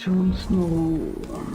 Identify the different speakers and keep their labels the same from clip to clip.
Speaker 1: Jon Snow.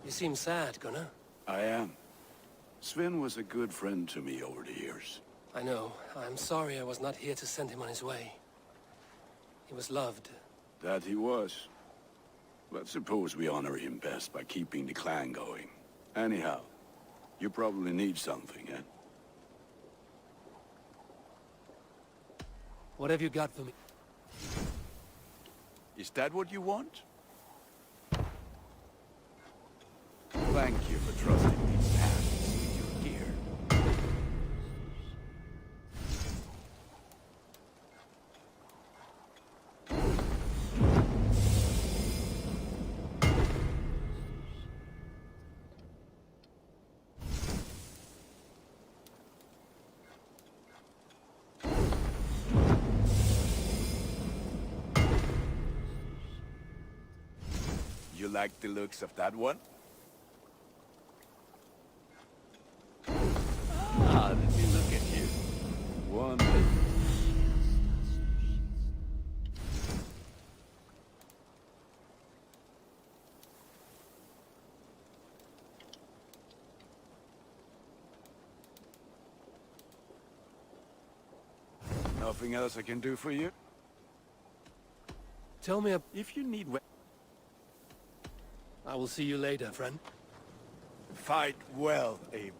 Speaker 2: You seem sad, Gunnar.
Speaker 3: I am. Sven was a good friend to me over the years.
Speaker 2: I know. I'm sorry I was not here to send him on his way. He was loved.
Speaker 3: That he was. But suppose we honor him best by keeping the clan going. Anyhow, you probably need something, eh?
Speaker 2: What have you got for me?
Speaker 3: Is that what you want? Thank you for trusting me to pass with your gear. You like the looks of that one? Ah, let me look at you. One. Nothing else I can do for you?
Speaker 2: Tell me
Speaker 3: If you need
Speaker 2: I will see you later, friend.
Speaker 3: fight well, Abe.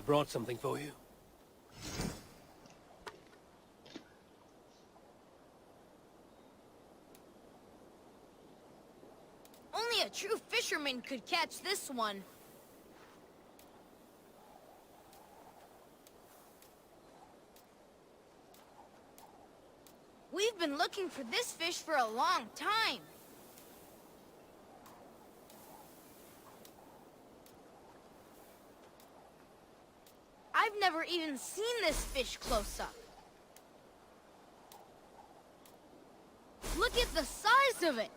Speaker 2: brought something for you.
Speaker 1: Only a true fisherman could catch this one. We've been looking for this fish for a long time. I've never even seen this fish close up. Look at the size of it!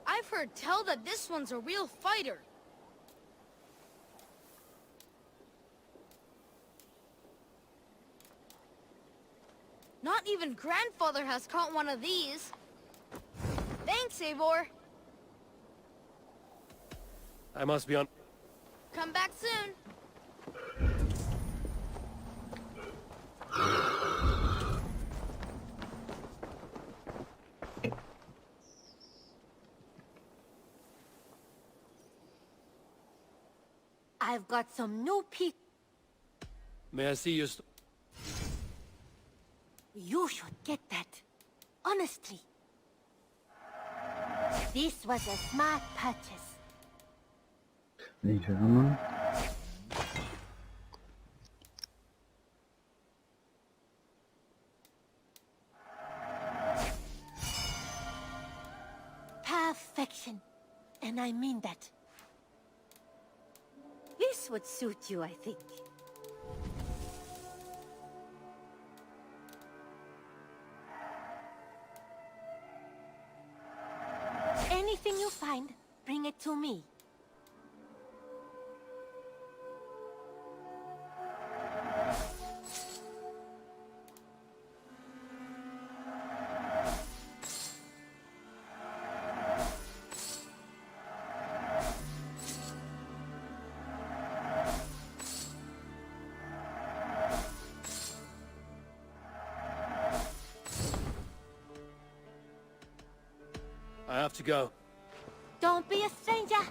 Speaker 1: I've heard tell that this one's a real fighter. Not even Grandfather has caught one of these. Thanks, Eivor.
Speaker 2: I must be on...
Speaker 1: Come back soon.
Speaker 4: I've got some new people.
Speaker 2: May I see your...
Speaker 4: You should get that. Honestly. This was a smart purchase.
Speaker 5: Neyse ama
Speaker 4: Perfection. And I mean that. This would suit you, I think. Anything you find, bring it to me.
Speaker 2: I have to go.
Speaker 4: Don't be a stranger.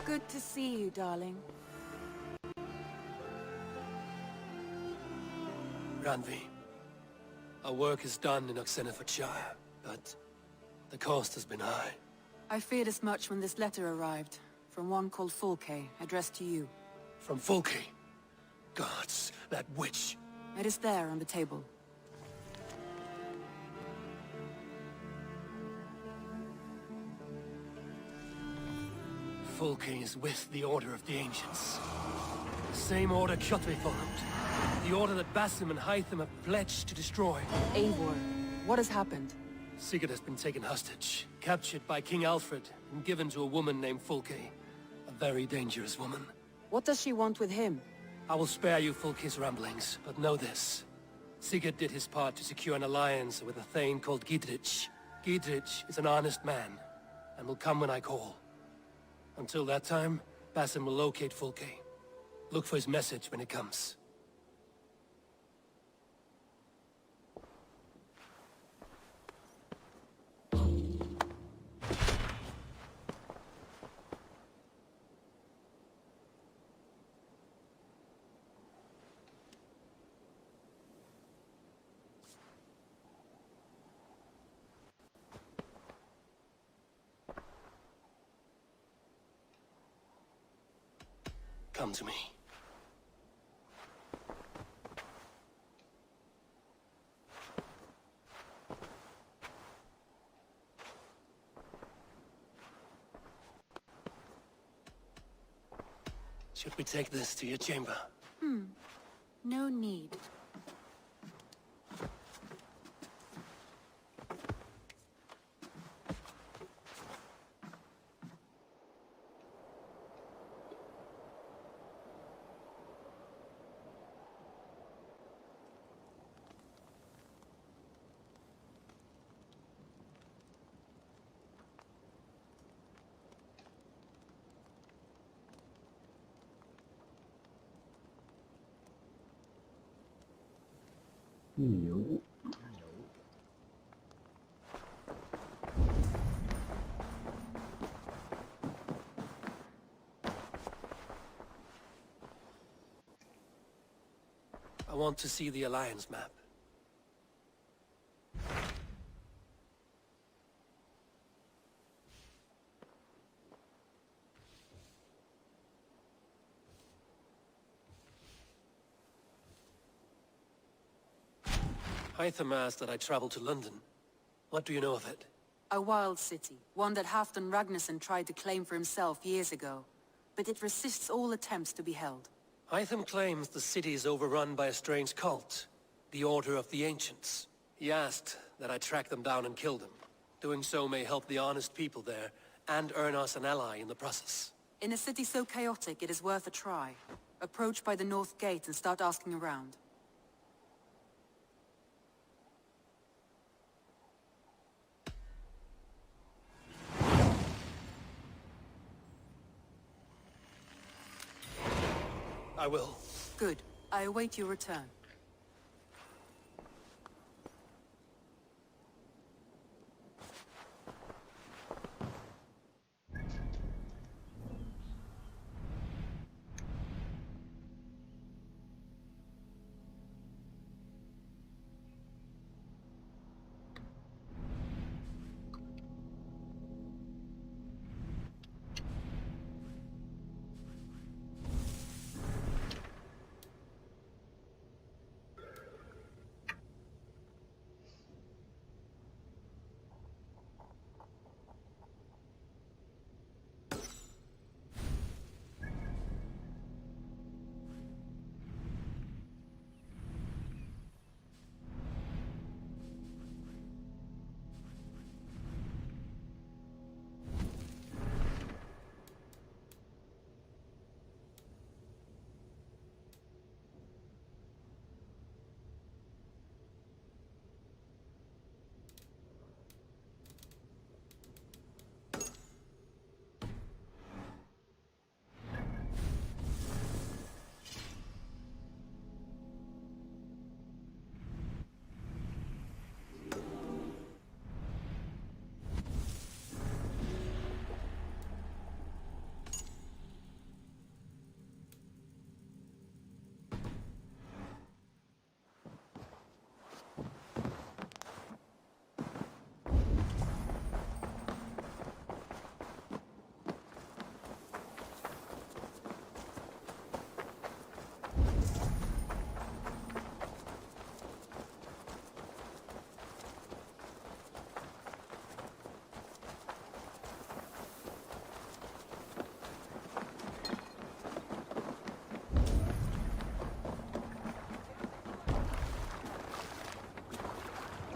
Speaker 6: Good to see you, darling.
Speaker 2: Ranvi, our work is done in Oxenfordshire, but the cost has been high.
Speaker 6: I feared as much when this letter arrived, from one called Fulke, addressed to you.
Speaker 2: From Fulke. Gods, that witch.
Speaker 6: It is there on the table.
Speaker 2: Fulke is with the Order of the Ancients. The same order Kjotve followed. The order that Basim and Hytham have pledged to destroy.
Speaker 6: Eivor, what has happened?
Speaker 2: Sigurd has been taken hostage, captured by King Alfred, and given to a woman named Fulke. A very dangerous woman.
Speaker 6: What does she want with him?
Speaker 2: I will spare you Fulke's ramblings, but know this. Sigurd did his part to secure an alliance with a thane called Gidrich. Gidrich is an honest man, and will come when I call. Until that time, Basim will locate Fulke. Look for his message when it comes. Come to me. Should we take this to your chamber?
Speaker 6: No need.
Speaker 5: 有。
Speaker 2: I want to see the Alliance map. Hytham asked that I travel to London. What do you know of it?
Speaker 6: A wild city, one that Halfdan Ragnarsson tried to claim for himself years ago. But it resists all attempts to be held.
Speaker 2: Hytham claims the city is overrun by a strange cult, the Order of the Ancients. He asked that I track them down and kill them. Doing so may help the honest people there, and earn us an ally in the process.
Speaker 6: In a city so chaotic, it is worth a try. Approach by the North Gate and start asking around.
Speaker 2: I will.
Speaker 6: Good. I await your return.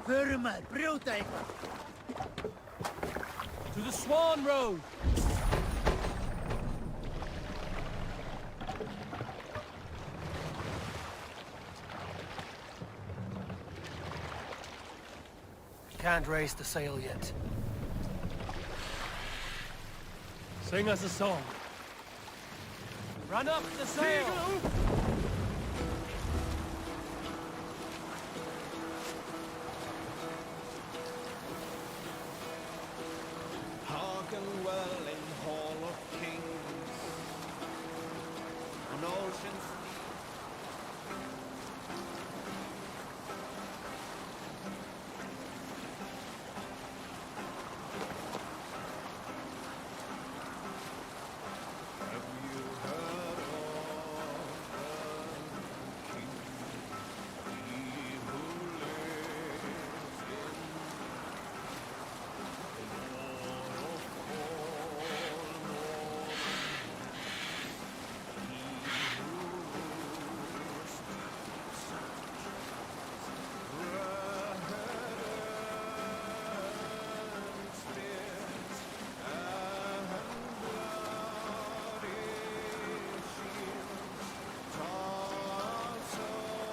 Speaker 7: Förumal, brota eitthvað!
Speaker 2: To the Swan Road! Can't raise the sail yet. Sing us a song. Run up the sail!
Speaker 7: Hearken well in Hall of Kings, on ocean's have you heard of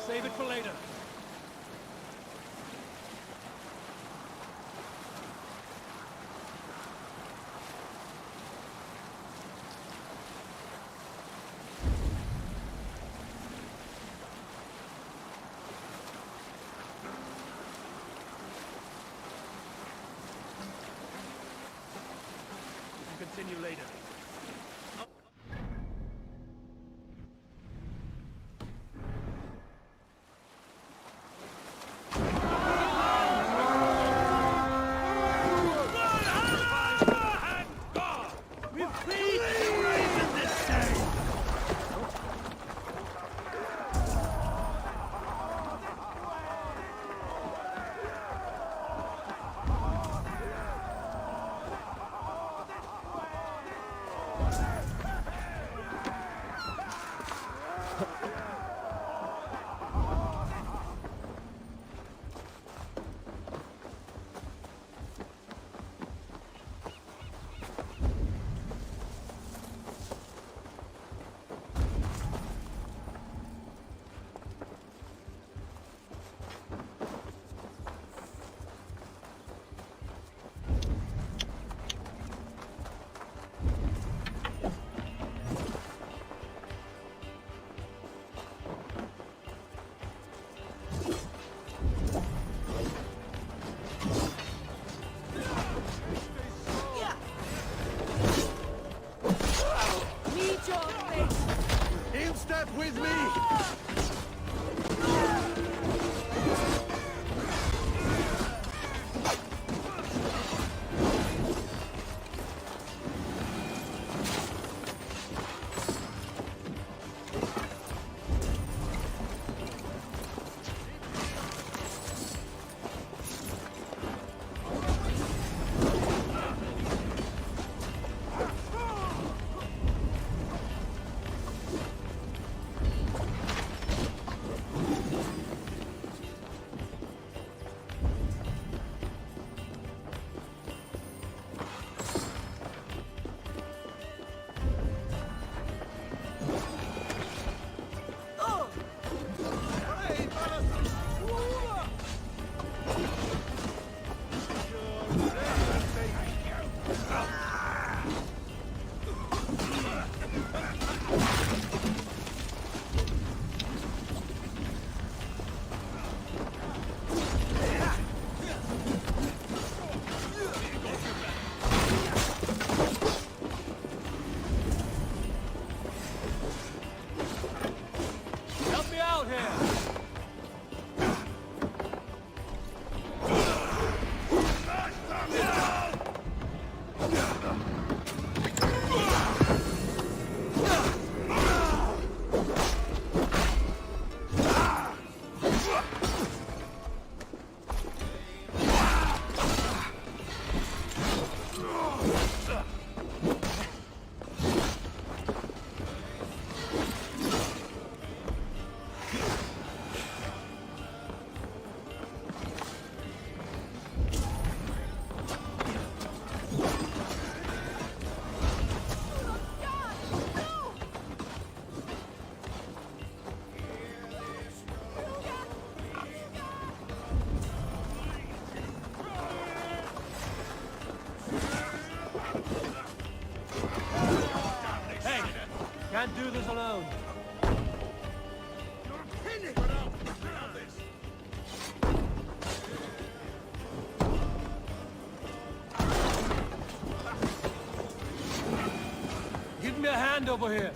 Speaker 2: Save it for later. Continue later.
Speaker 7: With me!
Speaker 2: Can't do this alone. Give me a hand over here.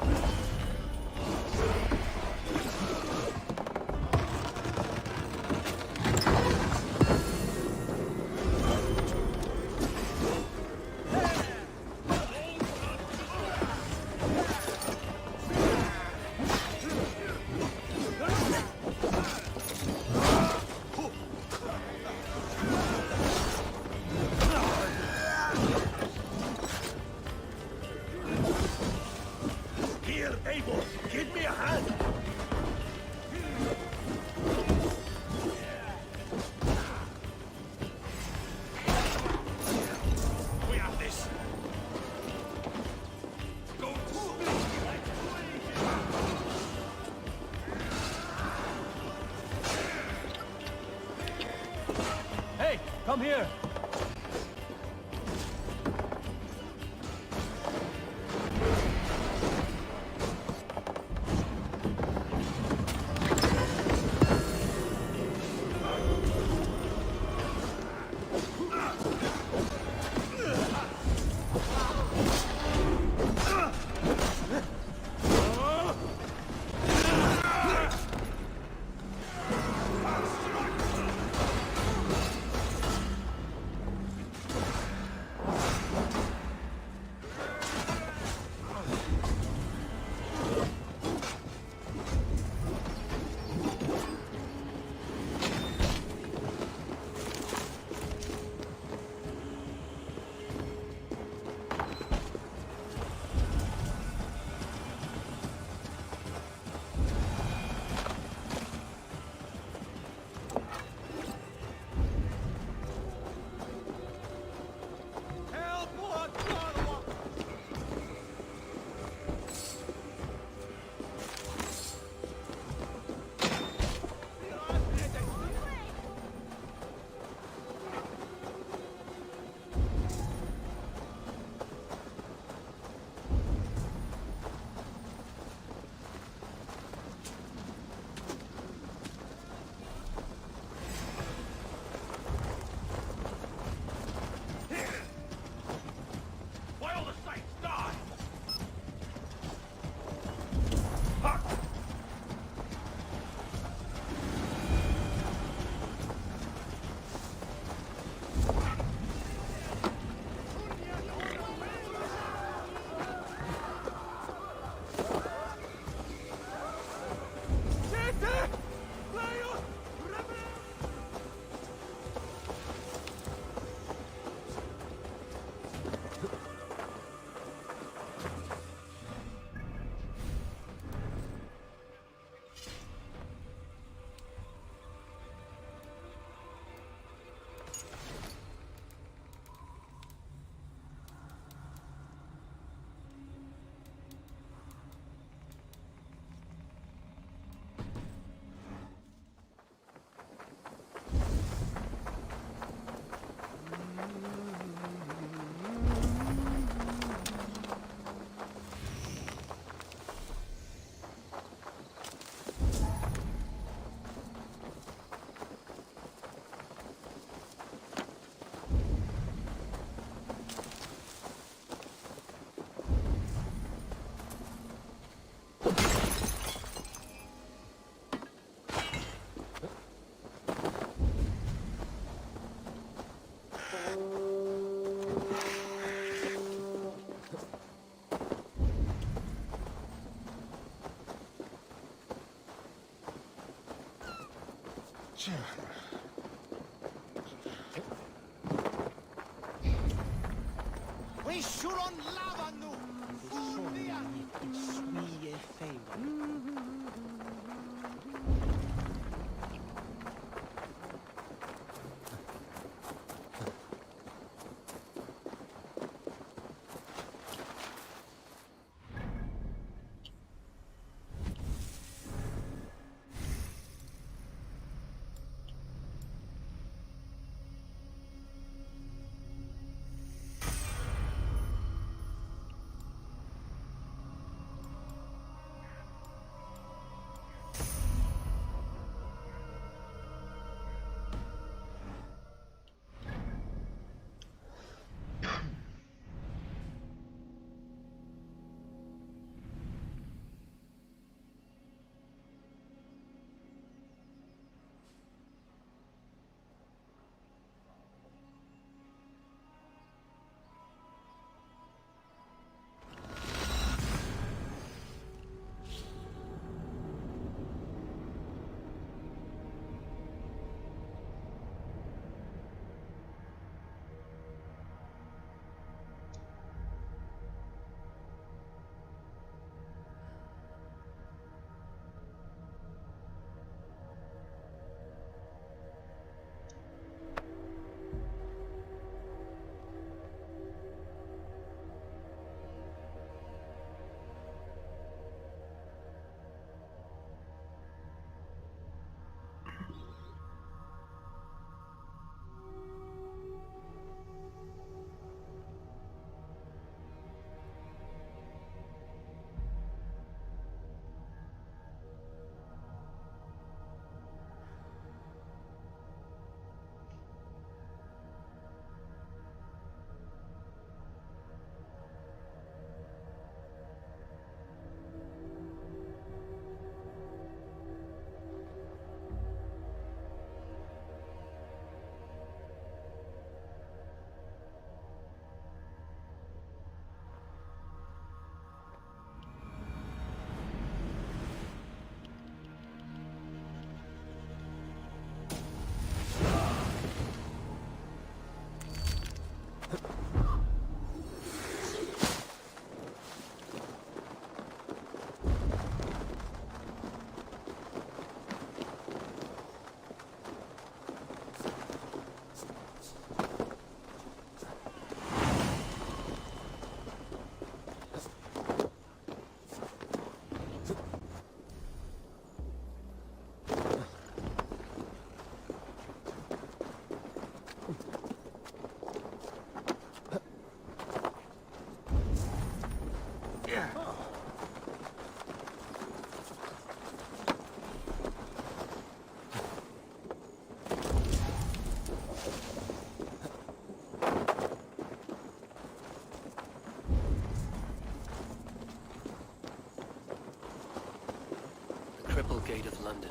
Speaker 2: Come here!
Speaker 7: We should on lava nu! Furia! Swie favor.
Speaker 2: Temple Gate of London.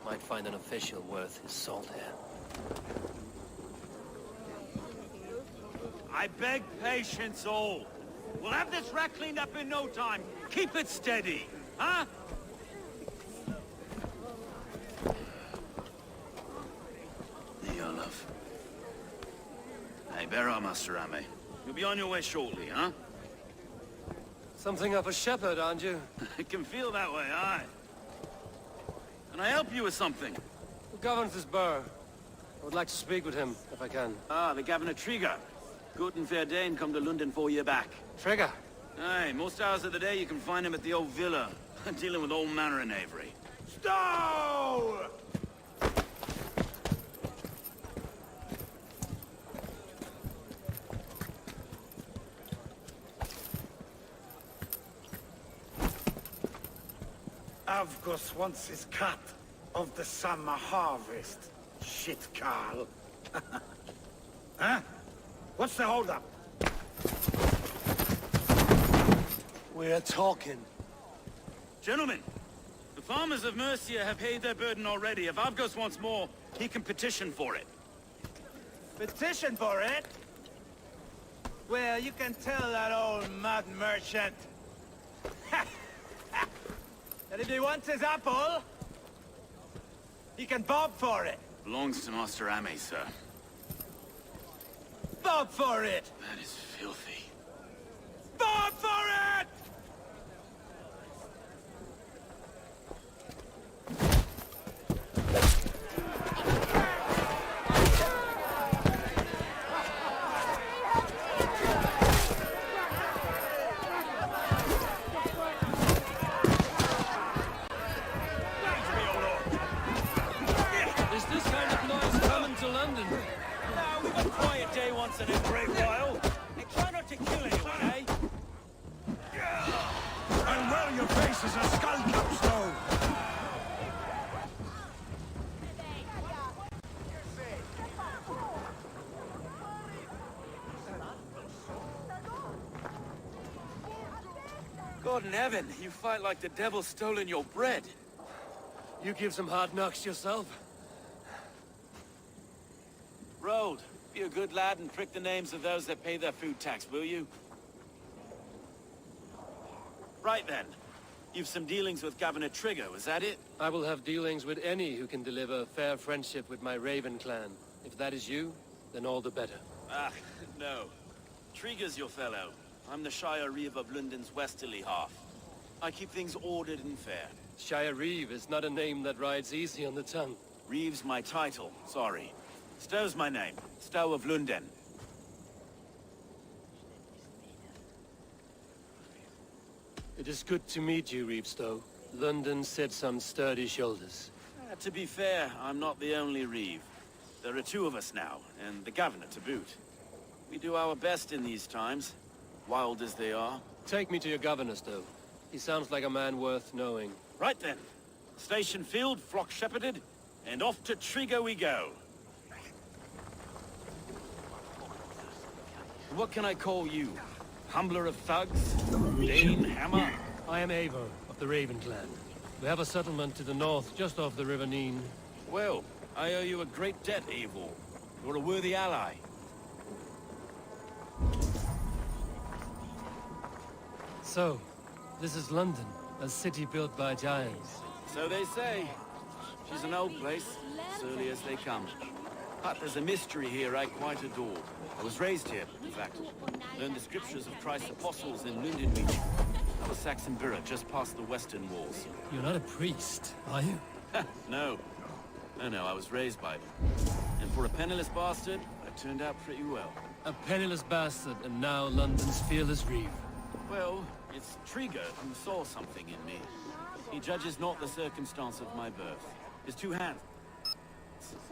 Speaker 2: Might find an official worth his salt here.
Speaker 8: I beg patience, all. We'll have this wreck cleaned up in no time. Keep it steady, huh?
Speaker 9: There you are, love. Hey, bear up, Master Ame. You'll be on your way shortly, huh?
Speaker 2: Something of a shepherd, aren't you?
Speaker 9: It can feel that way, aye. Can I help you with something?
Speaker 2: Who governs this burgh? I would like to speak with him, if I can.
Speaker 9: Ah, the Governor Trigger. Good and fair Dane come to London 4 year back.
Speaker 2: Trigger!
Speaker 9: Aye, most hours of the day you can find him at the old villa, dealing with all manner in Avery.
Speaker 8: Stow! Avgus wants his cut of the summer harvest. Shit, Carl. Huh? What's the holdup?
Speaker 2: We're talking.
Speaker 9: Gentlemen, the farmers of Mercia have paid their burden already. If Avgus wants more, he can petition for it.
Speaker 7: Petition for it? Well, you can tell that old mud merchant that if he wants his apple, he can bob for it.
Speaker 9: Belongs to Master Ame, sir.
Speaker 7: Bob for it!
Speaker 9: That is filthy.
Speaker 7: Bob for it!
Speaker 2: Is this kind of noise coming to London?
Speaker 8: Now, we've a quiet day once in a great while. And try not to kill anyone, eh?
Speaker 7: And well, your face is a skull capstone!
Speaker 9: God in heaven, you fight like the devil's stolen your bread.
Speaker 2: You give some hard knocks yourself.
Speaker 9: Road, be a good lad and prick the names of those that pay their food tax, will you? Right then. You've some dealings with Governor Trigger, was that it?
Speaker 2: I will have dealings with any who can deliver fair friendship with my Raven clan. If that is you, then all the better.
Speaker 9: Ah, no. Trigger's your fellow. I'm the Shire Reeve of London's westerly half. I keep things ordered and fair.
Speaker 2: Shire Reeve is not a name that rides easy on the tongue.
Speaker 9: Reeve's my title, sorry. Stow's my name. Stow of London.
Speaker 2: It is good to meet you, Reevestow. London sits on sturdy shoulders.
Speaker 9: To be fair, I'm not the only Reeve. There are two of us now, and the Governor to boot. We do our best in these times, wild as they are.
Speaker 2: Take me to your governor, Stow. He sounds like a man worth knowing.
Speaker 9: Right then. Station filled, flock shepherded, and off to Trigger we go. What can I call you? Humbler of thugs? Dane Hammer?
Speaker 2: I am Eivor of the Raven clan. We have a settlement to the north, just off the River Neen.
Speaker 9: Well, I owe you a great debt, Eivor. You're a worthy ally.
Speaker 2: So, this is London, a city built by giants.
Speaker 9: So they say. She's an old place, as early as they come. But there's a mystery here I quite adore. I was raised here, in fact. Learned the scriptures of Christ's apostles in Lundenweek. That was Saxon Borough, just past the western walls.
Speaker 2: You're not a priest, are you?
Speaker 9: No. No, I was raised by them. And for a penniless bastard, I turned out pretty well.
Speaker 2: A penniless bastard, and now London's fearless Reeve.
Speaker 9: Well, it's Trigger who saw something in me. He judges not the circumstance of my birth. His two hands,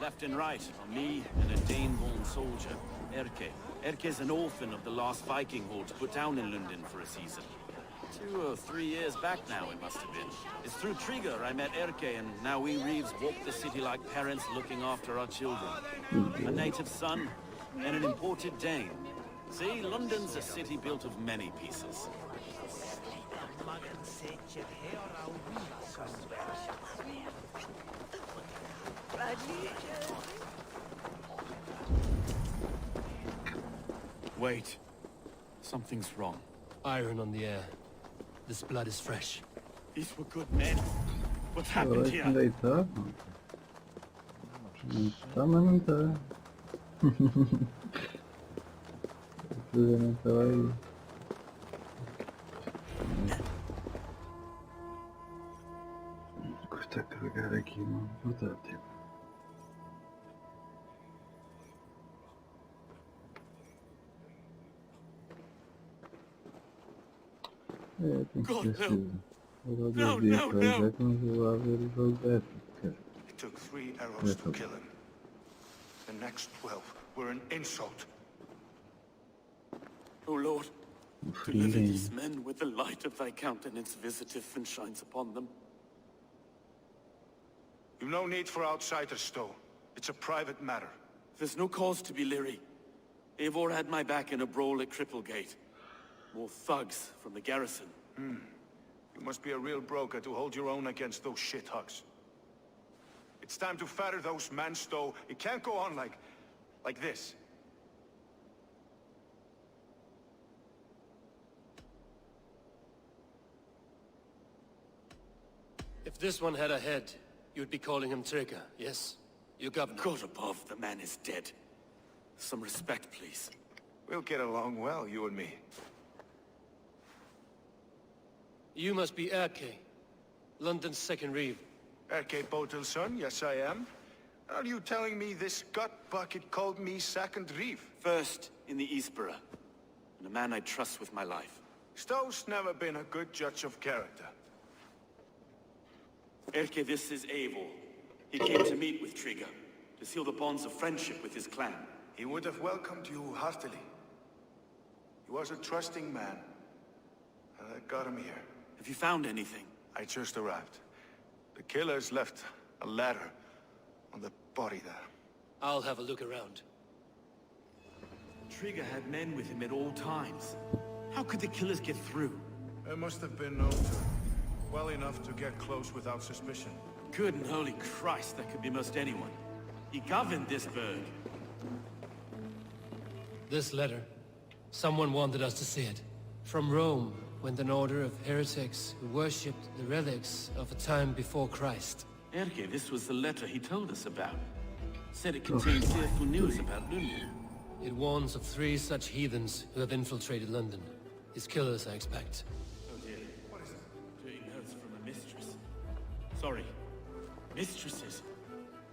Speaker 9: left and right, on me and a Dane-born soldier, Erke. Erke's an orphan of the last Viking hordes put down in London for a season. 2 or 3 years back now, it must have been. It's through Trigger I met Erke, and now we Reeves walk the city like parents looking after our children. A native son, and an imported Dane. See, London's a city built of many pieces. Wait. Something's wrong.
Speaker 2: Iron on the air. This blood is fresh.
Speaker 9: These were good men. What's
Speaker 5: Agora
Speaker 9: happened
Speaker 5: que
Speaker 9: here?
Speaker 5: não deitar. Não tá, mas não tá. Não tá aí. Custa carregar aqui, não vou dar tempo. É, tem que ter sido. Vou dar 2 dias para já que não vou lá ver o jogo dessa.
Speaker 8: It took 3 arrows to kill him. The next 12 were an insult.
Speaker 9: O Lord, deliver these men with the light of thy countenance visitive and shines upon them.
Speaker 8: You've no need for outsiders, Stowe. It's a private matter.
Speaker 9: There's no cause to be leery. Eivor had my back in a brawl at Cripplegate. More thugs from the garrison.
Speaker 8: You must be a real broker to hold your own against those shithugs. It's time to fatter those men, Stowe. It can't go on like this.
Speaker 2: If this one had a head, you'd be calling him Trigger, yes? You governor.
Speaker 9: God above, the man is dead. Some respect, please.
Speaker 8: We'll get along well, you and me.
Speaker 2: You must be Erke, London's second reeve.
Speaker 8: Erke Botel's son, yes I am. Are you telling me this gut bucket called me second reeve?
Speaker 9: First in the Eastborough, and a man I trust with my life.
Speaker 8: Stowe's never been a good judge of character.
Speaker 9: Erke, this is Eivor. He came to meet with Trigger, to seal the bonds of friendship with his clan.
Speaker 8: He would have welcomed you heartily. He was a trusting man, and I got him here.
Speaker 9: Have you found anything?
Speaker 8: I just arrived. The killers left a ladder on the body there.
Speaker 2: I'll have a look around.
Speaker 9: Trigger had men with him at all times. How could the killers get through?
Speaker 8: There must have been no turn. Well enough to get close without suspicion.
Speaker 9: Good and holy Christ, that could be most anyone. He governed this burg.
Speaker 2: This letter. Someone wanted us to see it. From Rome went an order of heretics who worshipped the relics of a time before Christ.
Speaker 9: Erke, this was the letter he told us about. Said it contained fearful news about London.
Speaker 2: It warns of 3 such heathens who have infiltrated London. His killers, I expect.
Speaker 9: Oh dear. What is it? Doing notes from a mistress. Sorry. Mistresses.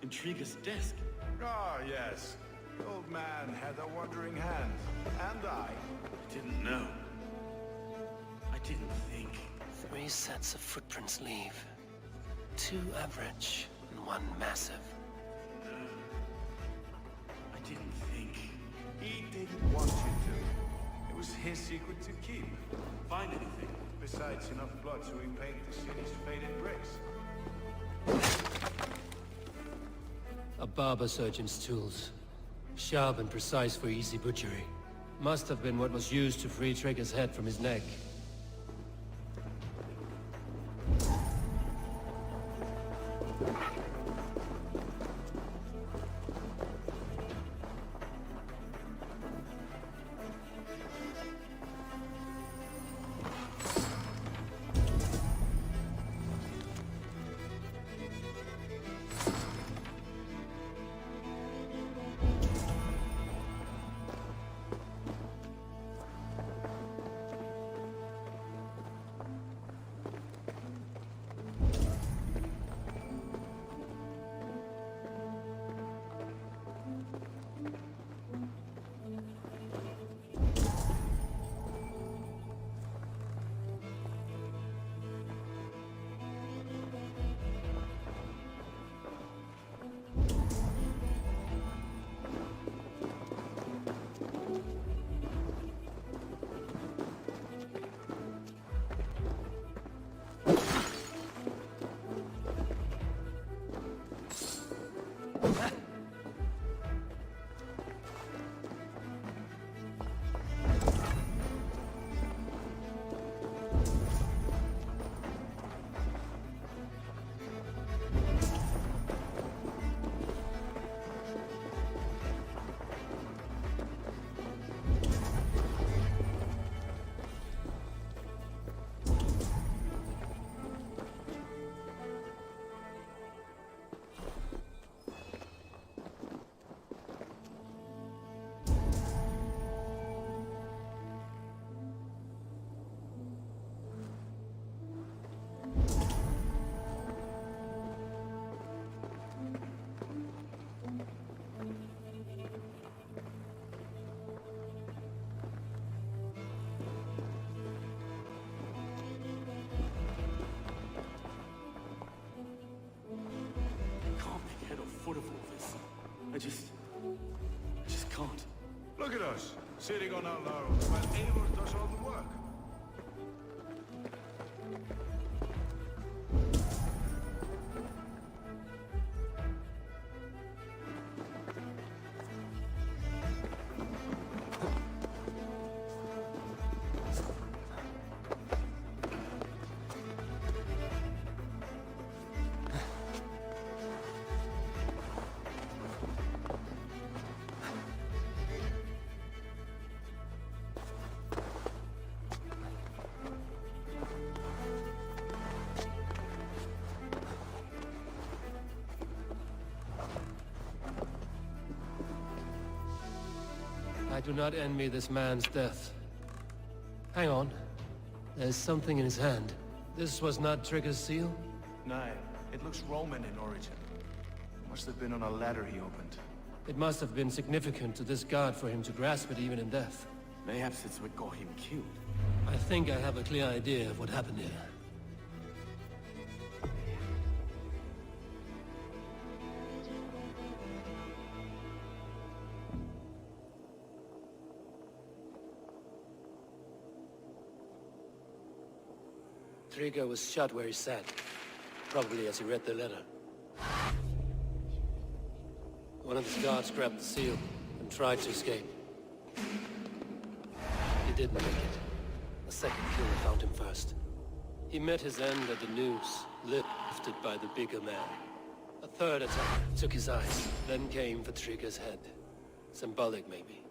Speaker 9: In Trigger's desk.
Speaker 8: Ah, yes. The old man had a wandering hand. And I.
Speaker 9: Didn't know. I didn't think.
Speaker 2: 3 sets of footprints leave. 2 average and 1 massive.
Speaker 9: I didn't think.
Speaker 8: He didn't want you to. It was his secret to keep.
Speaker 9: Find anything?
Speaker 8: Besides enough blood to repaint the city's faded bricks.
Speaker 2: A barber surgeon's tools. Sharp and precise for easy butchery. Must have been what was used to free Trigger's head from his neck.
Speaker 8: at us, sitting on our laurels, while Eivor does all the work.
Speaker 2: I do not envy this man's death. Hang on. There's something in his hand. This was not Trigger's seal?
Speaker 7: No, it looks Roman in origin. Must have been on a ladder he opened.
Speaker 2: It must have been significant to this god for him to grasp it even in death.
Speaker 9: Mayhaps it's what got him killed.
Speaker 2: I think I have a clear idea of what happened here. Trigger was shot where he sat, probably as he read the letter. One of his guards grabbed the seal and tried to escape. He didn't make it. A second killer found him first. He met his end at the noose, lifted by the bigger man. A third attack took his eyes, then came for Trigger's head. Symbolic, maybe.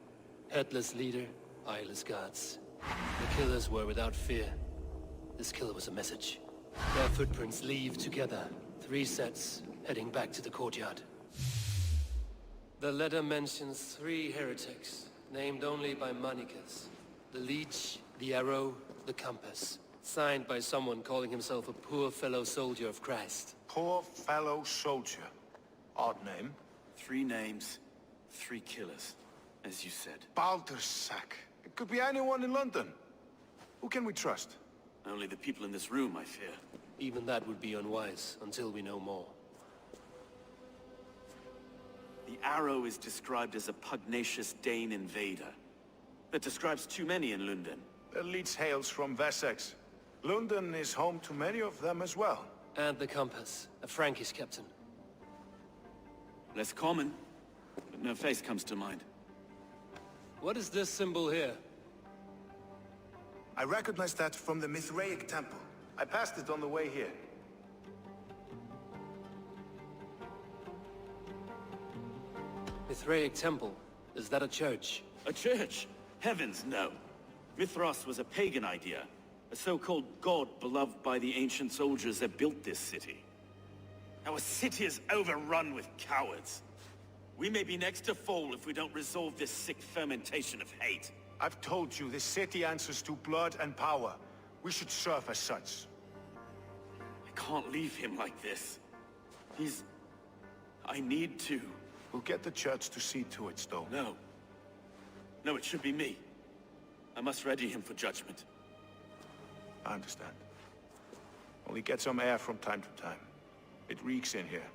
Speaker 2: Headless leader, eyeless guards. The killers were without fear. This kill was a message. Their footprints leave together. 3 sets, heading back to the courtyard. The letter mentions 3 heretics, named only by Manicus. The Leech, the Arrow, the Compass. Signed by someone calling himself a poor fellow soldier of Christ.
Speaker 8: Poor fellow soldier. Odd name.
Speaker 9: 3 names, 3 killers, as you said.
Speaker 8: Baldersack. It could be anyone in London. Who can we trust?
Speaker 9: Only the people in this room, I fear.
Speaker 2: Even that would be unwise, until we know more.
Speaker 9: The Arrow is described as a pugnacious Dane invader. That describes too many in London.
Speaker 8: The Leech hails from Wessex. London is home to many of them as well.
Speaker 2: And the Compass, a Frankish captain.
Speaker 9: Less common, but no face comes to mind.
Speaker 2: What is this symbol here?
Speaker 8: I recognize that from the Mithraic temple. I passed it on the way here.
Speaker 2: Mithraic temple? Is that a church?
Speaker 9: A church? Heavens, no. Mithras was a pagan idea. A so-called god beloved by the ancient soldiers that built this city. Our city is overrun with cowards. We may be next to fall if we don't resolve this sick fermentation of hate.
Speaker 8: I've told you, this city answers to blood and power. We should serve as such.
Speaker 9: I can't leave him like this. I need to.
Speaker 8: We'll get the church to see to it, Stone.
Speaker 9: No. No, it should be me. I must ready him for judgment.
Speaker 8: I understand. Only get some air from time to time. It reeks in here.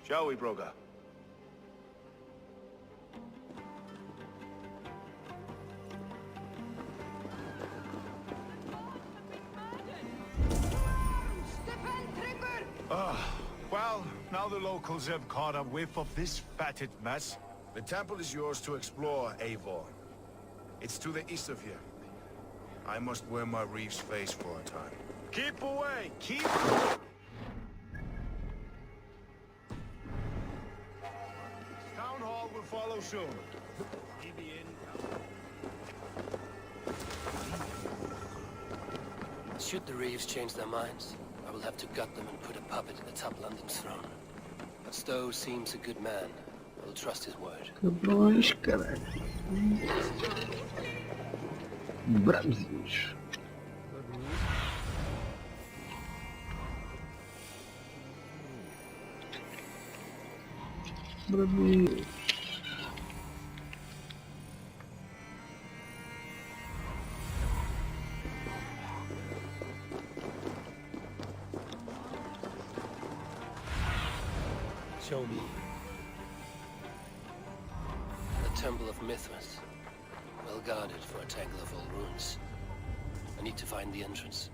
Speaker 8: Shall we, Broga? Well, now the locals have caught a whiff of this fatted mess. The temple is yours to explore, Eivor. It's to the east of here. I must wear my reef's face for a time. Keep away! Keep away! Town hall will follow soon.
Speaker 2: Should the Reeves change their minds, I will have to gut them and put a puppet atop London's throne. But Stowe seems a good man. I will trust his word.
Speaker 5: Cabrões, caralho. Bravinhos. Bravinhos.
Speaker 2: Show me. The Temple of Mithras. Well guarded for a tangle of old ruins. I need to find the entrance.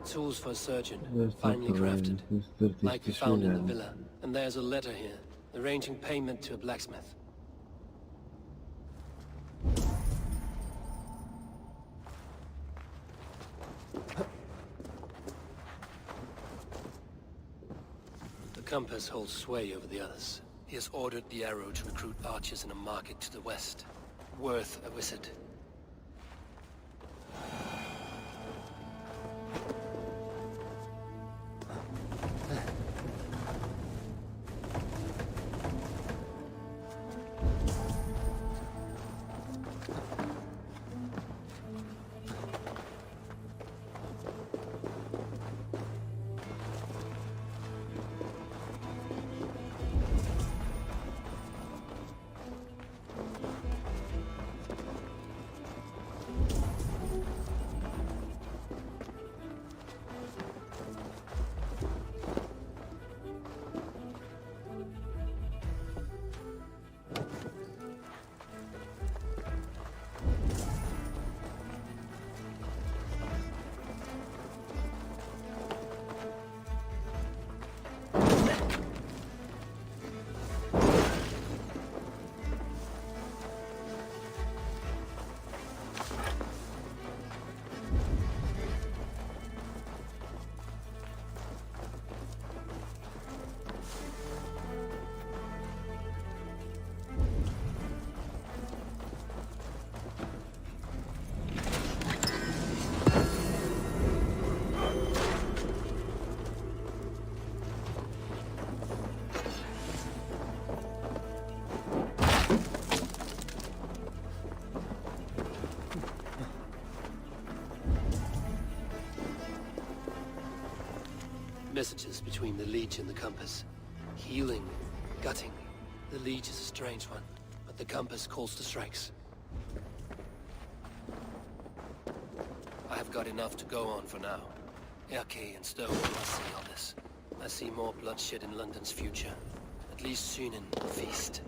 Speaker 2: Tools for a surgeon, finely crafted, like we found in the villa. And there's a letter here, arranging payment to a blacksmith. The compass holds sway over the others. He has ordered the arrow to recruit archers in a market to the west. Worth a visit. Messages between the Leech and the Compass. Healing, gutting. The Leech is a strange one, but the Compass calls to strikes. I have got enough to go on for now. Erke and Stowe must see all this. I see more bloodshed in London's future. At least soon in the feast.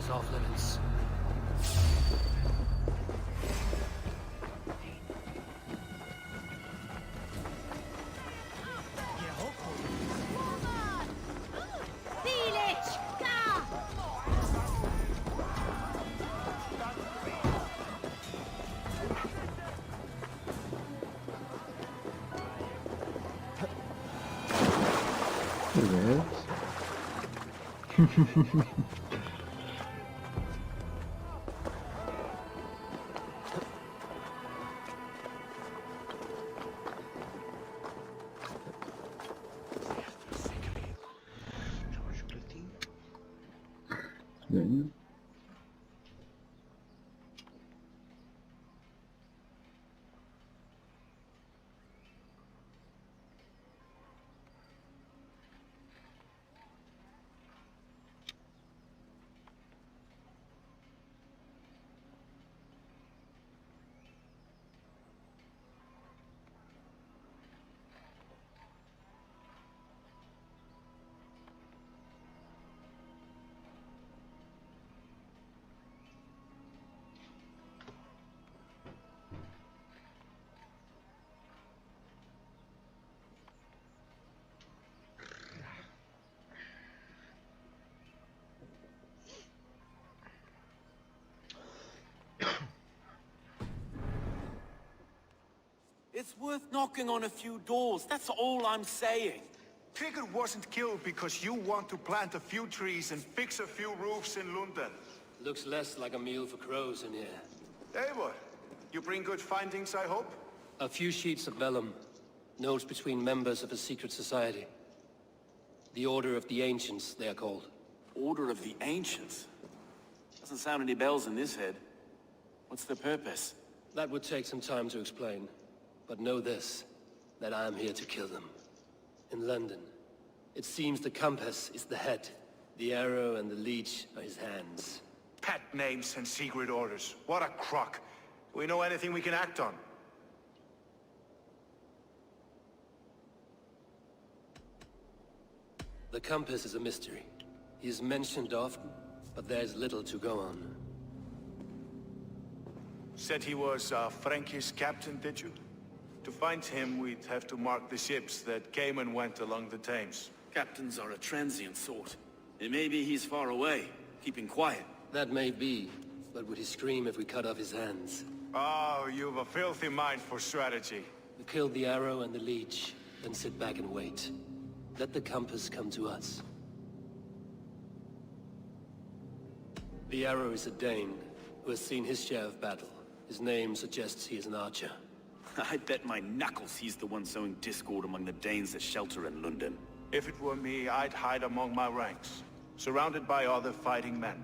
Speaker 2: is off limits.
Speaker 1: Village! Ga!
Speaker 5: Evet. Benim.
Speaker 9: It's worth knocking on a few doors, that's all I'm saying.
Speaker 8: Trigger wasn't killed because you want to plant a few trees and fix a few roofs in London.
Speaker 2: Looks less like a meal for crows in here.
Speaker 8: Eivor, you bring good findings, I hope?
Speaker 2: A few sheets of vellum. Notes between members of a secret society. The Order of the Ancients, they are called.
Speaker 9: Order of the Ancients? Doesn't sound any bells in this head. What's their purpose?
Speaker 2: That would take some time to explain. But know this, that I am here to kill them. In London, it seems the compass is the head. The arrow and the leech are his hands.
Speaker 8: Pet names and secret orders. What a crock. Do we know anything we can act on?
Speaker 2: The compass is a mystery. He is mentioned often, but there is little to go on.
Speaker 8: Said he was a Frankish captain, did you? To find him, we'd have to mark the ships that came and went along the Thames.
Speaker 9: Captains are a transient sort. It may be he's far away, keeping quiet.
Speaker 2: That may be, but would he scream if we cut off his hands?
Speaker 8: Oh, you've a filthy mind for strategy.
Speaker 2: We kill the arrow and the leech, then sit back and wait. Let the compass come to us. The arrow is a Dane, who has seen his share of battle. His name suggests he is an archer.
Speaker 9: I bet my knuckles he's the one sowing discord among the Danes that shelter in London.
Speaker 8: If it were me, I'd hide among my ranks, surrounded by other fighting men.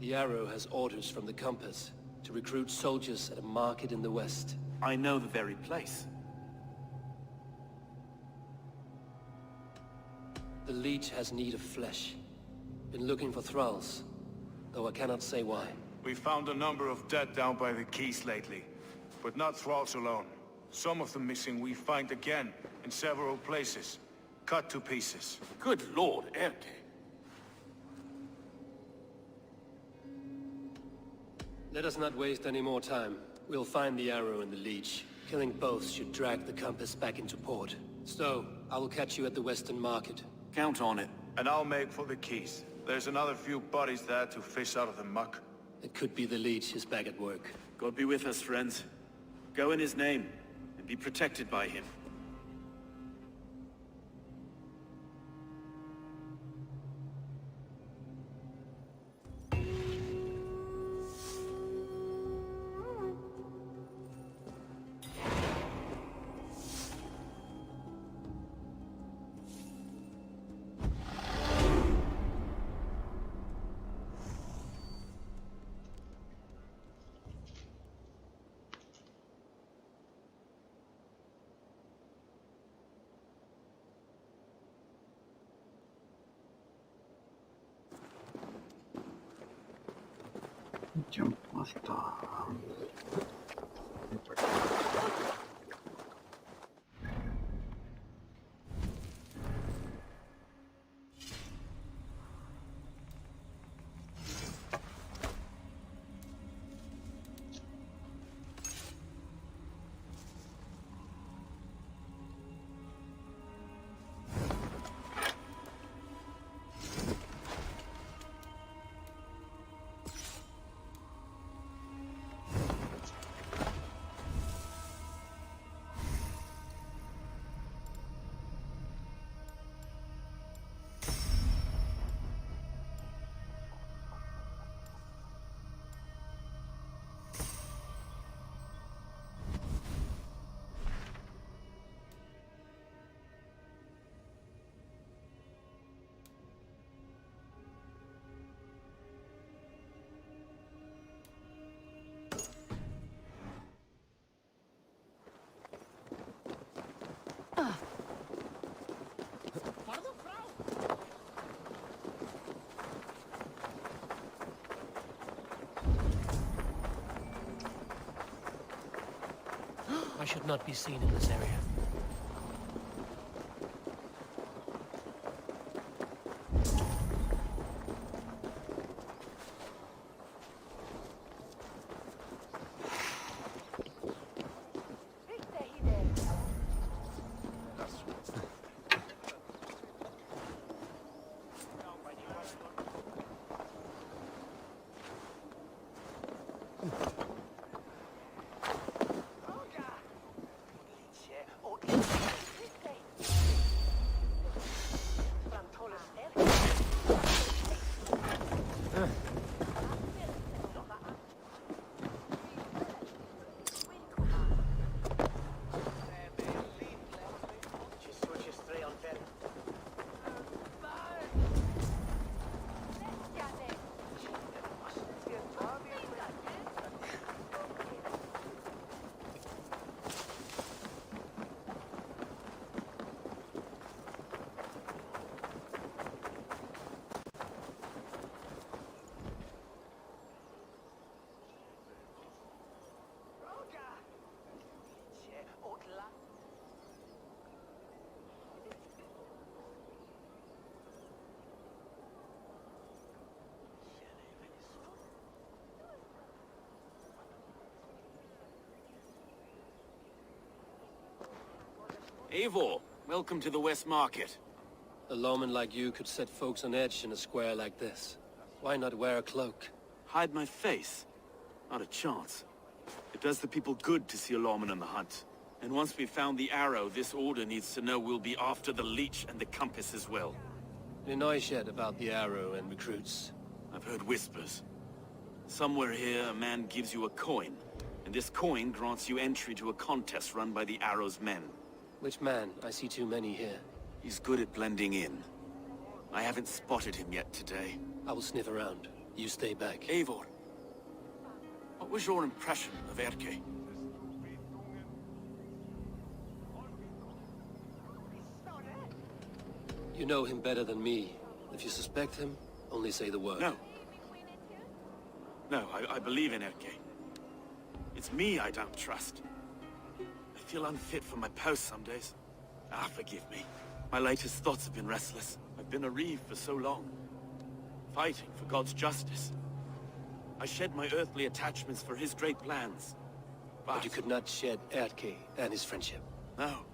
Speaker 2: The arrow has orders from the compass to recruit soldiers at a market in the west.
Speaker 9: I know the very place.
Speaker 2: The leech has need of flesh. Been looking for thralls, though I cannot say why.
Speaker 8: We found a number of dead down by the quays lately, but not thralls alone. Some of the missing we find again in several places, cut to pieces.
Speaker 9: Good lord, Erke.
Speaker 2: Let us not waste any more time. We'll find the arrow and the leech. Killing both should drag the compass back into port. So, I will catch you at the Western Market.
Speaker 9: Count on it.
Speaker 8: And I'll make for the quays. There's another few bodies there to fish out of the muck.
Speaker 2: It could be the leech is back at work.
Speaker 9: God be with us, friends. Go in his name, and be protected by him.
Speaker 5: Jump master.
Speaker 2: should not be seen in this area.
Speaker 9: Eivor, welcome to the West Market.
Speaker 2: A lawman like you could set folks on edge in a square like this. Why not wear a cloak?
Speaker 9: Hide my face? Not a chance. It does the people good to see a lawman on the hunt. And once we've found the arrow, this order needs to know we'll be after the leech and the compass as well.
Speaker 2: You know yet about the arrow and recruits?
Speaker 9: I've heard whispers. Somewhere here, a man gives you a coin, and this coin grants you entry to a contest run by the arrow's men.
Speaker 2: Which man? I see too many here.
Speaker 9: He's good at blending in. I haven't spotted him yet today.
Speaker 2: I will sniff around. You stay back.
Speaker 9: Eivor, what was your impression of Erke?
Speaker 2: You know him better than me. If you suspect him, only say the word.
Speaker 9: No. No, I believe in Erke. It's me I don't trust. I feel unfit for my post some days. Ah, forgive me. My latest thoughts have been restless. I've been a reeve for so long. Fighting for God's justice. I shed my earthly attachments for his great plans.
Speaker 2: But you could not shed Erke and his friendship.
Speaker 9: No.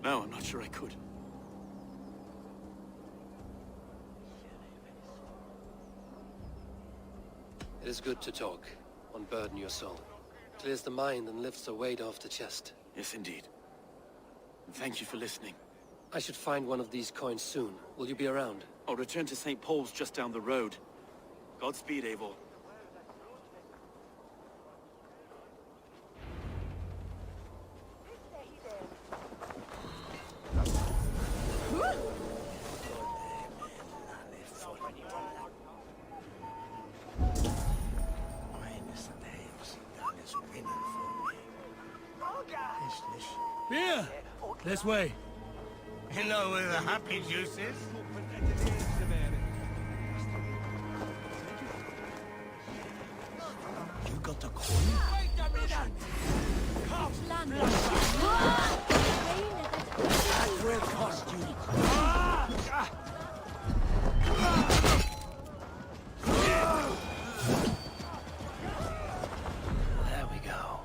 Speaker 9: No, I'm not sure I could.
Speaker 2: It is good to talk. Unburden your soul. Clears the mind and lifts a weight off the chest.
Speaker 9: Yes, indeed. And thank you for listening.
Speaker 2: I should find one of these coins soon. Will you be around?
Speaker 9: I'll return to St. Paul's just down the road. Godspeed, Eivor.
Speaker 7: Here! This way. You know where the happy juice is? You got the coin? Wait a minute! That will cost you.
Speaker 2: There we go.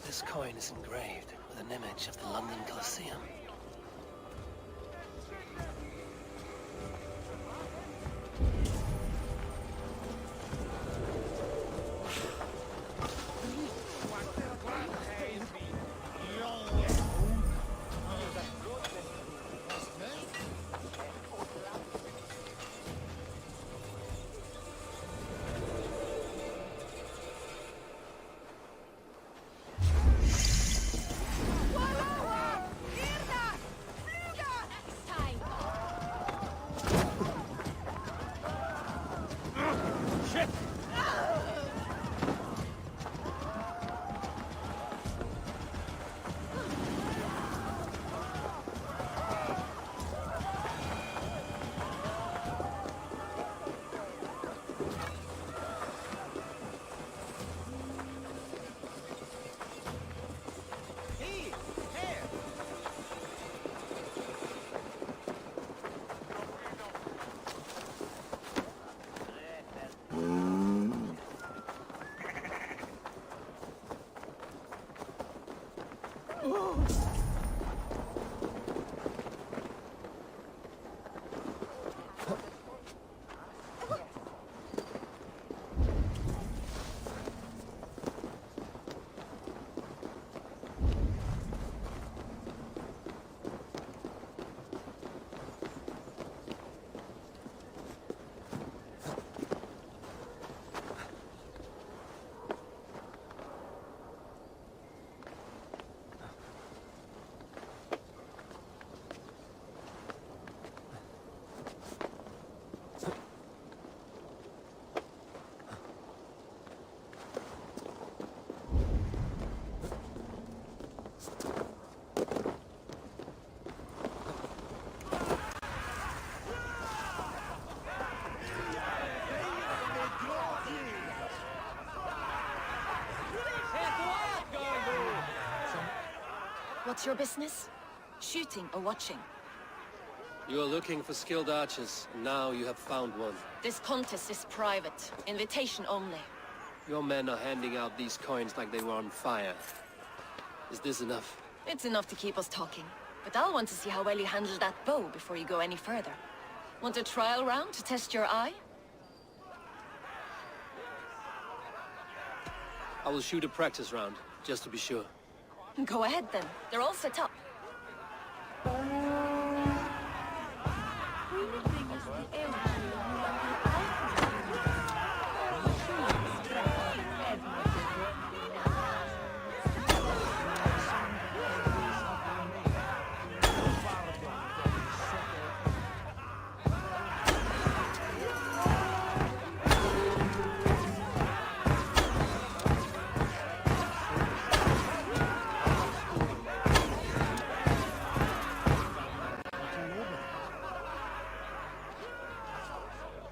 Speaker 2: This coin is engraved with an image of the London Colosseum.
Speaker 10: What's your business? Shooting or watching?
Speaker 2: You are looking for skilled archers, and now you have found one.
Speaker 10: This contest is private. Invitation only.
Speaker 2: Your men are handing out these coins like they were on fire. Is this enough?
Speaker 10: It's enough to keep us talking. But I'll want to see how well you handle that bow before you go any further. Want a trial round to test your eye?
Speaker 2: I will shoot a practice round, just to be sure.
Speaker 10: Go ahead then. They're all set up.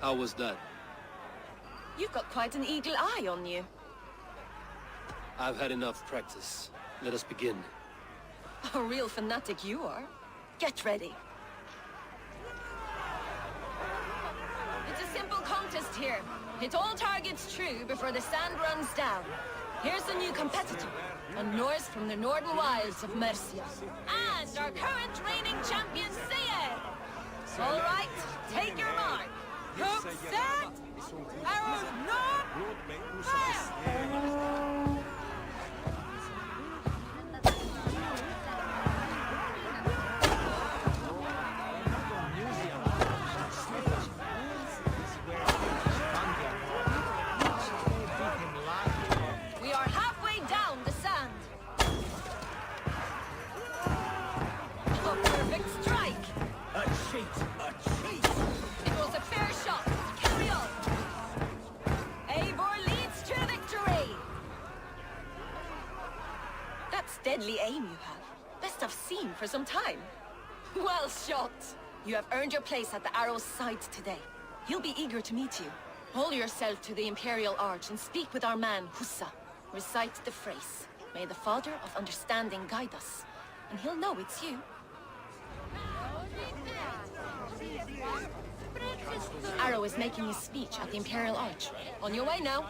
Speaker 2: How was that?
Speaker 10: You've got quite an eagle eye on you.
Speaker 2: I've had enough practice. Let us begin.
Speaker 10: A real fanatic you are. Get ready. It's a simple contest here. Hit all targets true before the sand runs down. Here's a new competitor, a Norse from the northern wilds of Mercia. And our current reigning champion, Seer! All right, take your mark. Hook set! Arrows not! Fire! We are halfway down the sand. A perfect strike!
Speaker 7: A cheat! A cheat!
Speaker 10: It was a fair shot. Carry on. Eivor leads to victory. That's deadly aim you have. Best I've seen for some time. Well shot. You have earned your place at the arrow's side today. He'll be eager to meet you. Hold yourself to the Imperial Arch and speak with our man, Hussa. Recite the phrase. May the Father of Understanding guide us. And he'll know it's you. Arrow is making his speech at the Imperial Arch. On your way now.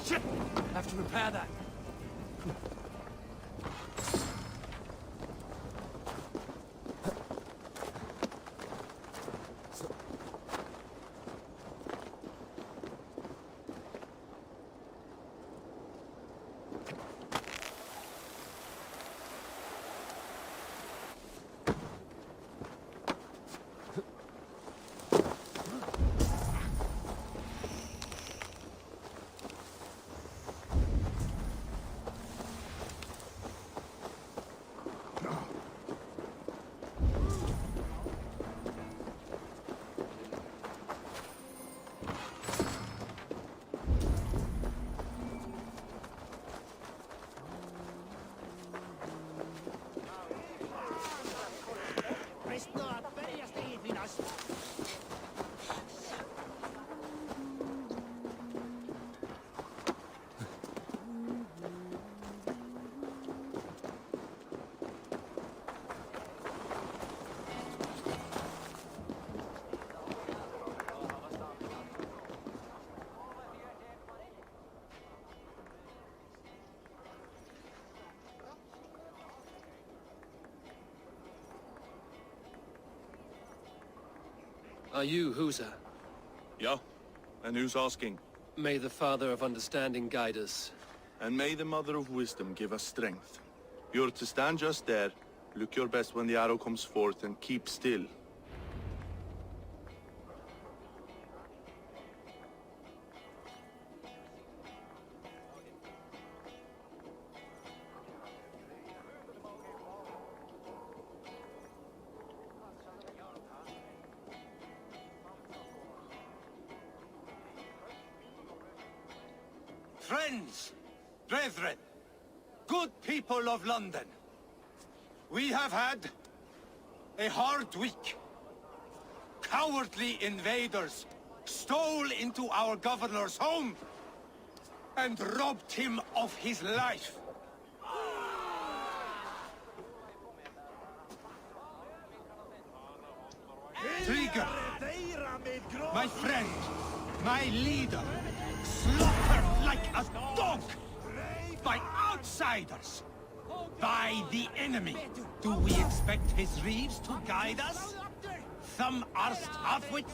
Speaker 2: Shit! Have to repair that. Are you Husa?
Speaker 11: Yeah, and who's asking?
Speaker 2: May the Father of Understanding guide us.
Speaker 11: And may the Mother of Wisdom give us strength. You're to stand just there, look your best when the arrow comes forth, and keep still.
Speaker 7: Friends, brethren, good people of London, we have had a hard week. Cowardly invaders stole into our governor's home and robbed him of his life. Trigger, my friend, my leader, slaughtered like a dog by outsiders, by the enemy. Do we expect his reeves to guide us? Some arsed halfwits?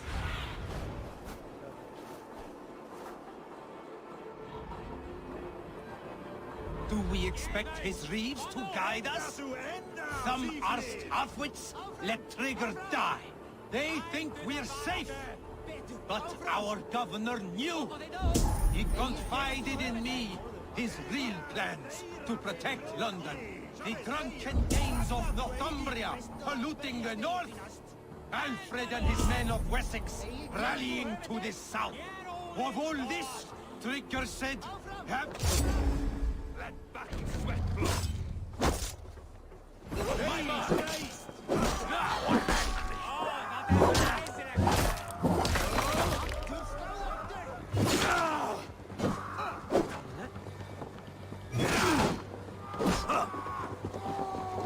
Speaker 7: Do we expect his reeves to guide us? Some arsed halfwits let Trigger die. They think we're safe. But our governor knew. He confided in me his real plans to protect London. The drunken Danes of Northumbria polluting the north. Alfred and his men of Wessex rallying to the south. Of all this, Trigger said, have... Let back sweat blood.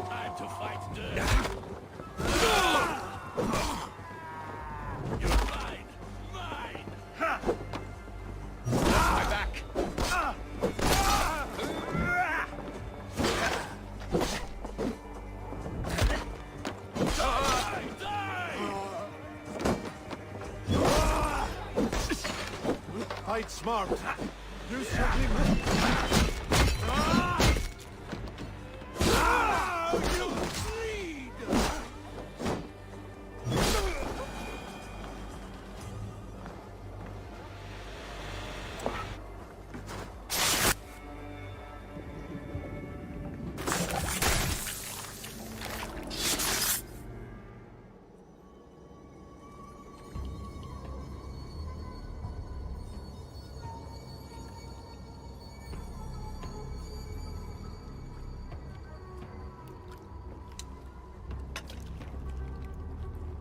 Speaker 9: Time to fight dirt. You're mine! Mine! My back!
Speaker 8: Fight smart. Use your limit.
Speaker 7: You bleed!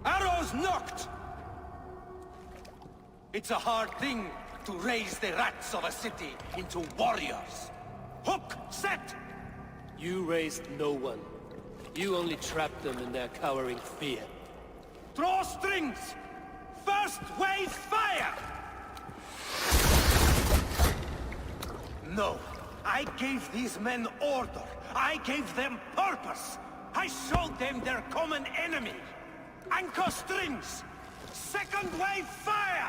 Speaker 7: Arrows knocked! It's a hard thing to raise the rats of a city into warriors. Hook, set!
Speaker 2: You raised no one. You only trapped them in their cowering fear.
Speaker 7: Draw strings! First wave fire! No, I gave these men order. I gave them purpose. I showed them their common enemy. Anchor strings! Second wave fire!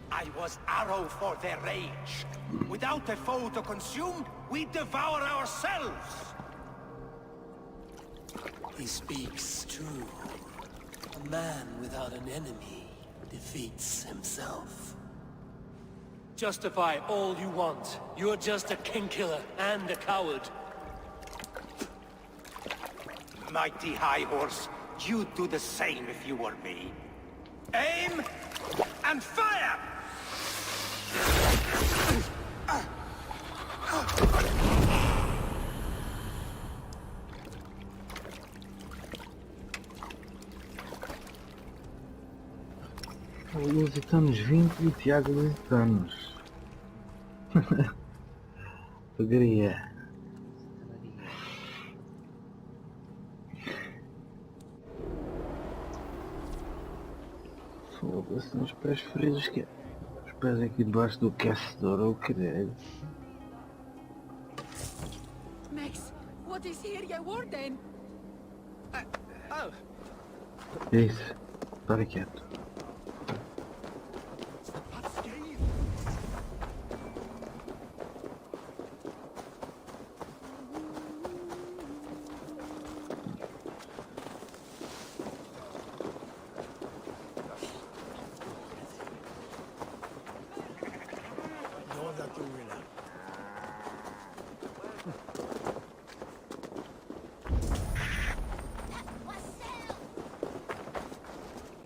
Speaker 7: I was arrow for their rage. Without a foe to consume, we devour ourselves!
Speaker 2: He speaks true. A man without an enemy defeats himself. Justify all you want. You're just a king-killer and a coward.
Speaker 7: Mighty High Horse, you'd do the same if you were me. Aim and fire!
Speaker 5: Lusitanos 20 e Tiago Lusitanos. Pegaria. Foda-se nos pés frios que é. Os pés aqui debaixo do aquecedor, eu creio.
Speaker 6: Max, what is here, your warden?
Speaker 5: É isso. Para quieto.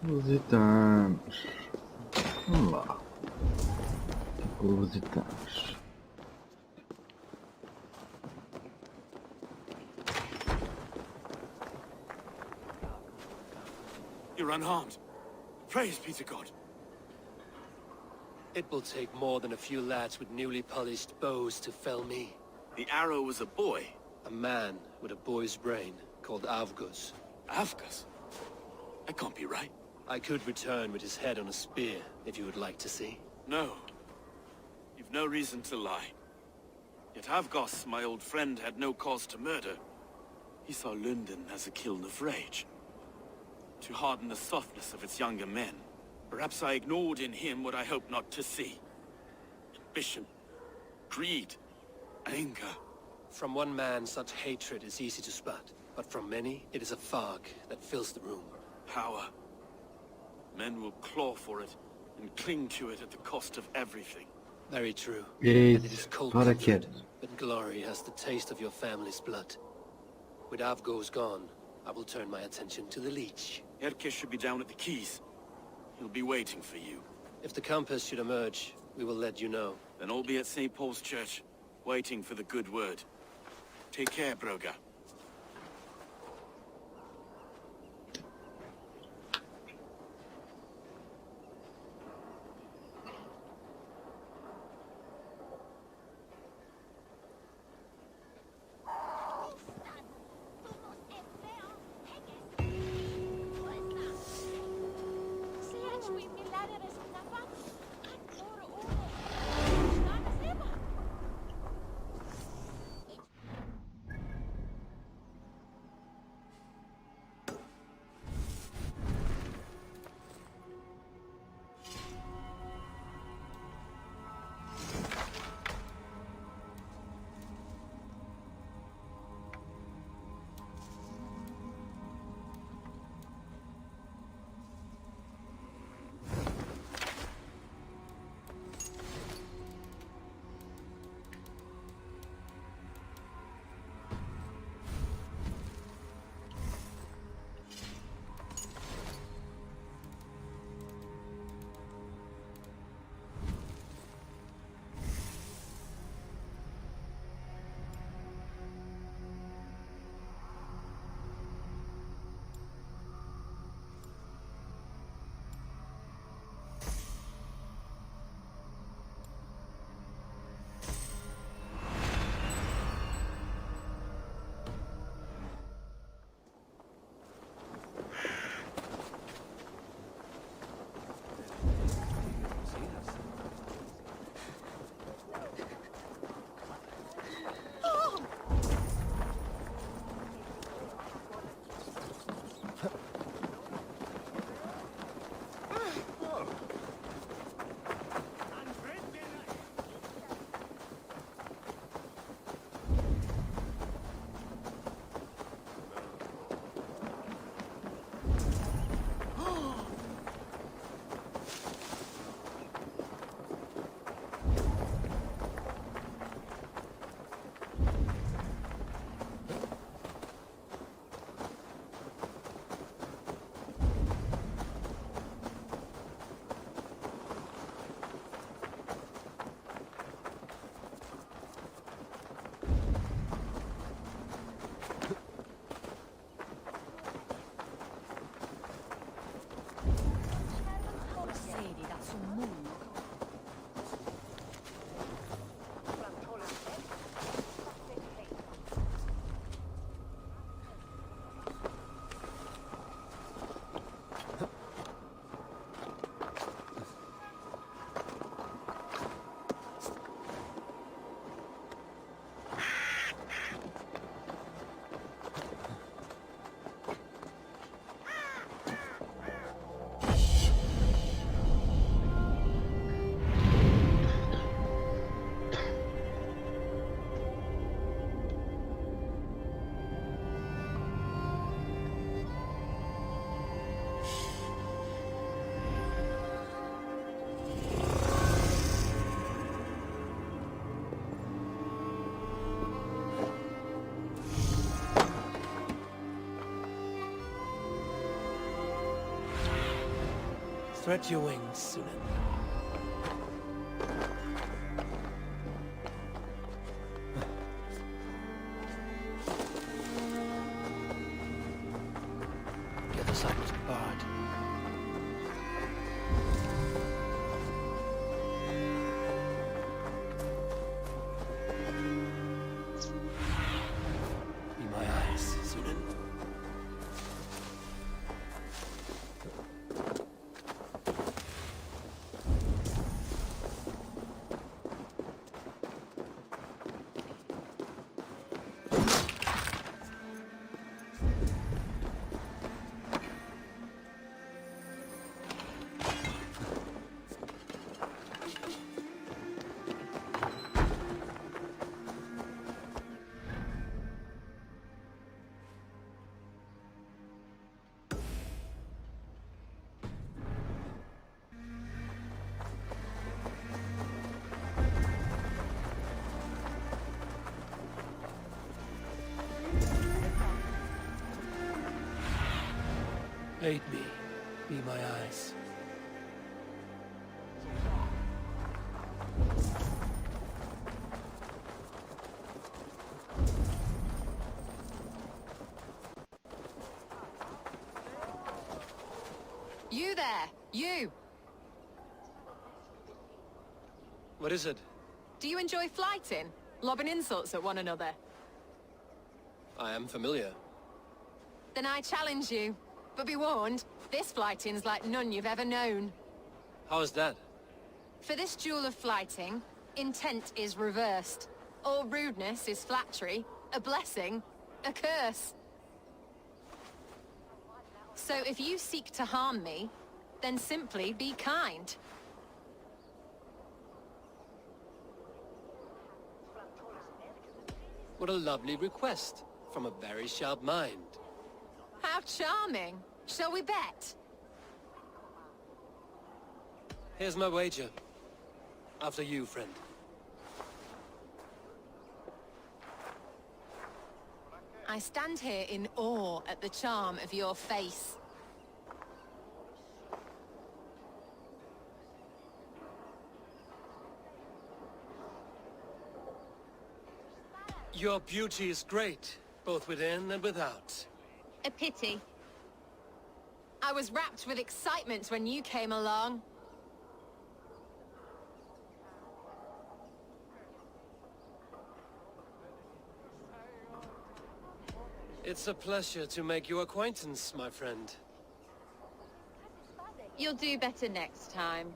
Speaker 5: Lusitanos. Vamos lá. Tipo, visitamos.
Speaker 9: You're unharmed. Praise be to God.
Speaker 2: It will take more than a few lads with newly polished bows to fell me.
Speaker 9: The arrow was a boy.
Speaker 2: A man with a boy's brain, called Avgus.
Speaker 9: Avgus? That can't be right.
Speaker 2: I could return with his head on a spear, if you would like to see.
Speaker 9: No. You've no reason to lie. Yet Avgos, my old friend, had no cause to murder. He saw London as a kiln of rage. To harden the softness of its younger men. Perhaps I ignored in him what I hoped not to see. Ambition, greed, anger.
Speaker 2: From one man, such hatred is easy to spot, but from many, it is a fog that fills the room.
Speaker 9: Power. Men will claw for it, and cling to it at the cost of everything.
Speaker 2: Very true.
Speaker 5: Eet,
Speaker 2: And it is cold
Speaker 5: para
Speaker 2: comfort,
Speaker 5: quê?
Speaker 2: but glory has the taste of your family's blood. With Avgo's gone, I will turn my attention to the Leech.
Speaker 9: Erke should be down at the quays. He'll be waiting for you.
Speaker 2: If the compass should emerge, we will let you know.
Speaker 9: Then I'll be at St. Paul's Church, waiting for the good word. Take care, Broga.
Speaker 2: Stretch your wings, Sunan. Aid me. Be my eyes.
Speaker 10: You there! You!
Speaker 2: What is it?
Speaker 10: Do you enjoy flighting? Lobbing insults at one another?
Speaker 2: I am familiar.
Speaker 10: Then I challenge you. But be warned, this flighting's like none you've ever known.
Speaker 2: How is that?
Speaker 10: For this duel of flighting, intent is reversed. All rudeness is flattery, a blessing, a curse. So if you seek to harm me, then simply be kind.
Speaker 2: What a lovely request from a very sharp mind.
Speaker 10: How charming. Shall we bet?
Speaker 2: Here's my wager. After you, friend.
Speaker 10: I stand here in awe at the charm of your face.
Speaker 2: Your beauty is great, both within and without.
Speaker 1: A pity.
Speaker 10: I was wrapped with excitement when you came along.
Speaker 2: It's a pleasure to make your acquaintance, my friend.
Speaker 1: You'll do better next time.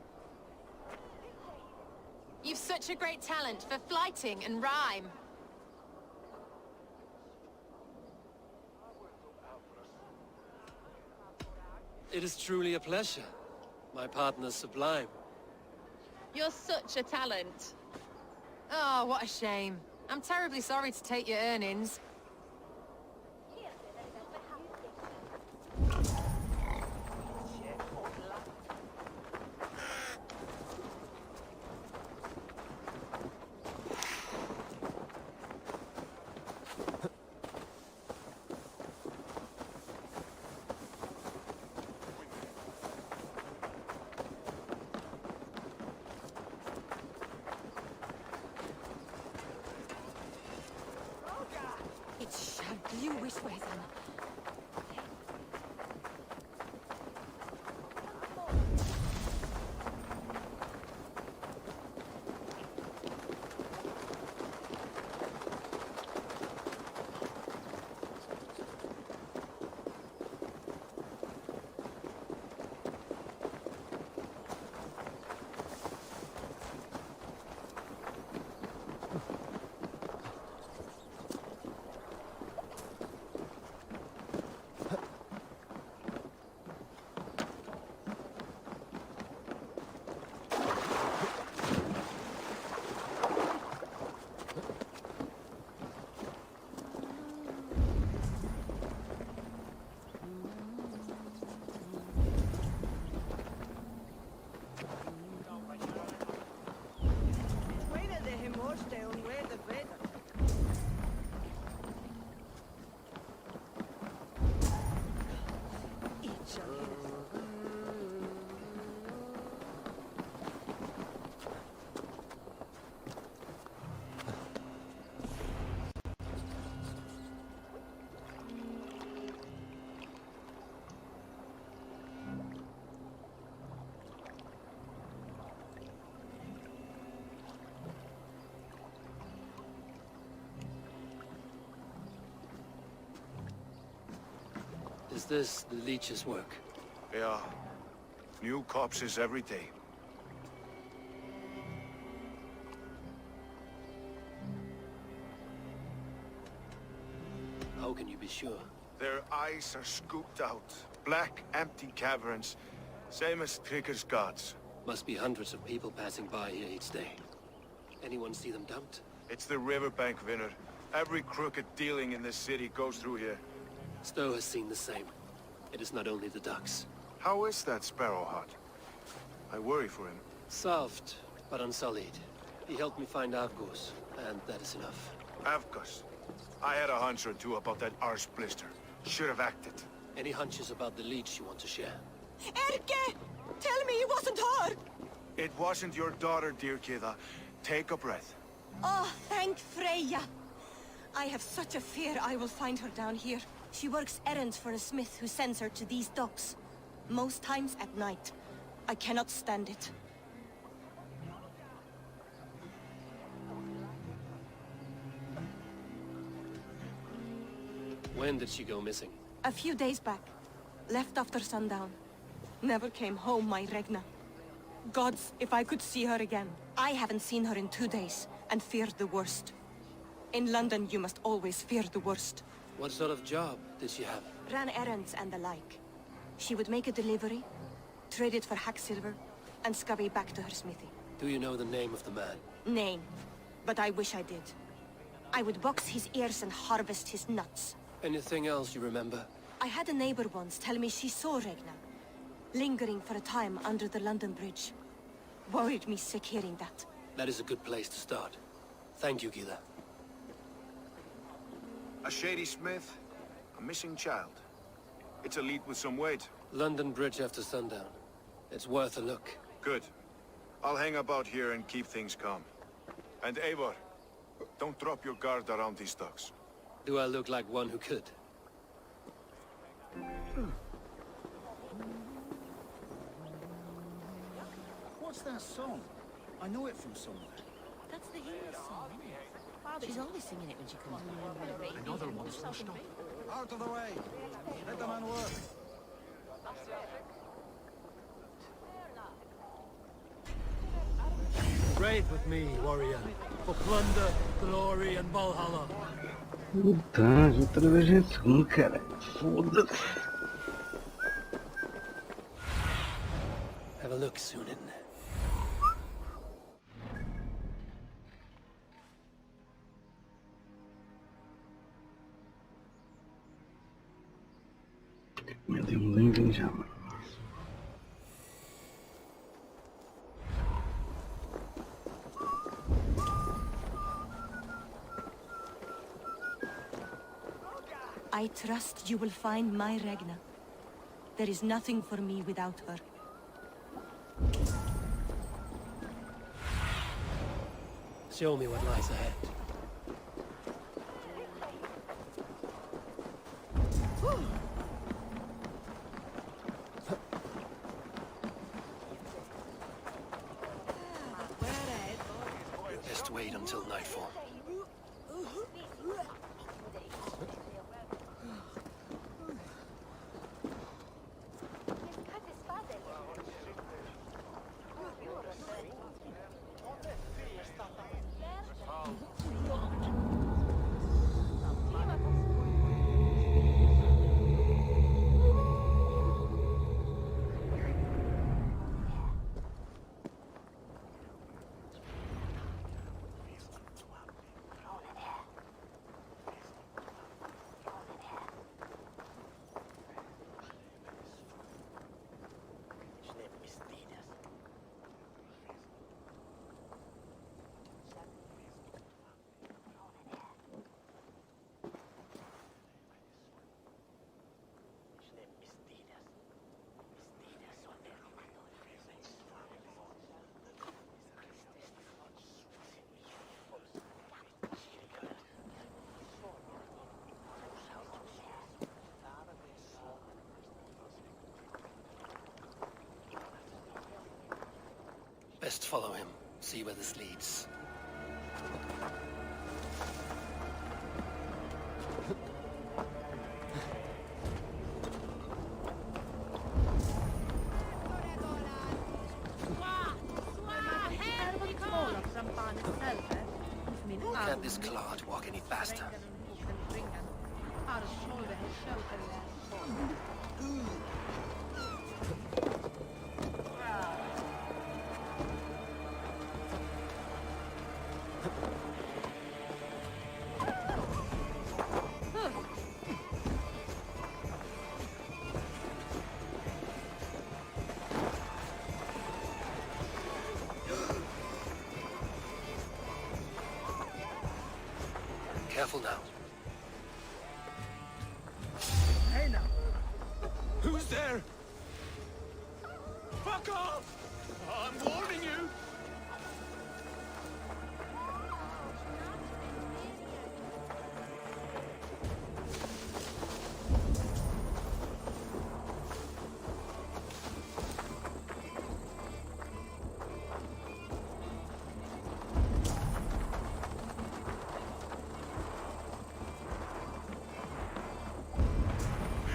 Speaker 10: You've such a great talent for flighting and rhyme.
Speaker 2: It is truly a pleasure. My partner's sublime.
Speaker 1: You're such a talent.
Speaker 10: Oh, what a shame. I'm terribly sorry to take your earnings. It's you wish
Speaker 2: Is this the leech's work?
Speaker 8: Yeah. New corpses every day.
Speaker 2: How can you be sure?
Speaker 8: Their eyes are scooped out. Black, empty caverns. Same as Trigger's gods.
Speaker 2: Must be hundreds of people passing by here each day. Anyone see them dumped?
Speaker 8: It's the riverbank, Vinner. Every crooked dealing in this city goes through here.
Speaker 2: Stowe has seen the same. It is not only the ducks.
Speaker 8: How is that Sparrow hut? I worry for him.
Speaker 2: Soft, but unsullied. He helped me find Avgos, and that is enough.
Speaker 8: Avgos. I had a hunch or two about that arse blister. Should have acted.
Speaker 2: Any hunches about the leech you want to share?
Speaker 4: Erke! Tell me it wasn't her!
Speaker 8: It wasn't your daughter, dear Kida. Take a breath.
Speaker 4: Oh, thank Freya. I have such a fear I will find her down here. She works errands for a smith who sends her to these docks. Most times at night. I cannot stand it.
Speaker 2: When did she go missing?
Speaker 4: A few days back. Left after sundown. Never came home, my Regna. Gods, if I could see her again. I haven't seen her in 2 days, and feared the worst. In London, you must always fear the worst.
Speaker 2: What sort of job did she have?
Speaker 4: Ran errands and the like. She would make a delivery, trade it for hack silver, and scurry back to her smithy.
Speaker 2: Do you know the name of the man?
Speaker 4: Name. But I wish I did. I would box his ears and harvest his nuts.
Speaker 2: Anything else you remember?
Speaker 4: I had a neighbor once tell me she saw Regna, lingering for a time under the London Bridge. Worried me sick hearing that.
Speaker 2: That is a good place to start. Thank you, Gila.
Speaker 8: A shady smith, a missing child. It's a lead with some weight.
Speaker 2: London Bridge after sundown. It's worth a look.
Speaker 8: Good. I'll hang about here and keep things calm. And Eivor, don't drop your guard around these docks.
Speaker 2: Do I look like one who could?
Speaker 12: What's that song? I know it from somewhere.
Speaker 10: That's the hero song, isn't it? She's always singing it when she comes home.
Speaker 12: Another one's washed up. Out of the way! Let the man work.
Speaker 2: Brave with me, warrior, for plunder, glory, and Valhalla.
Speaker 5: Puta, já através segundo, cara. Foda-se.
Speaker 2: Have a look, Sunan.
Speaker 5: Meu Deus, não vem já, mano.
Speaker 4: I trust you will find my Regna. There is nothing for me without her.
Speaker 2: Show me what lies ahead. Best wait until nightfall. Best follow him, see where this leads. Can't this clod walk any faster?
Speaker 12: Careful now. Hey now.
Speaker 7: Fuck off! I'm warning you!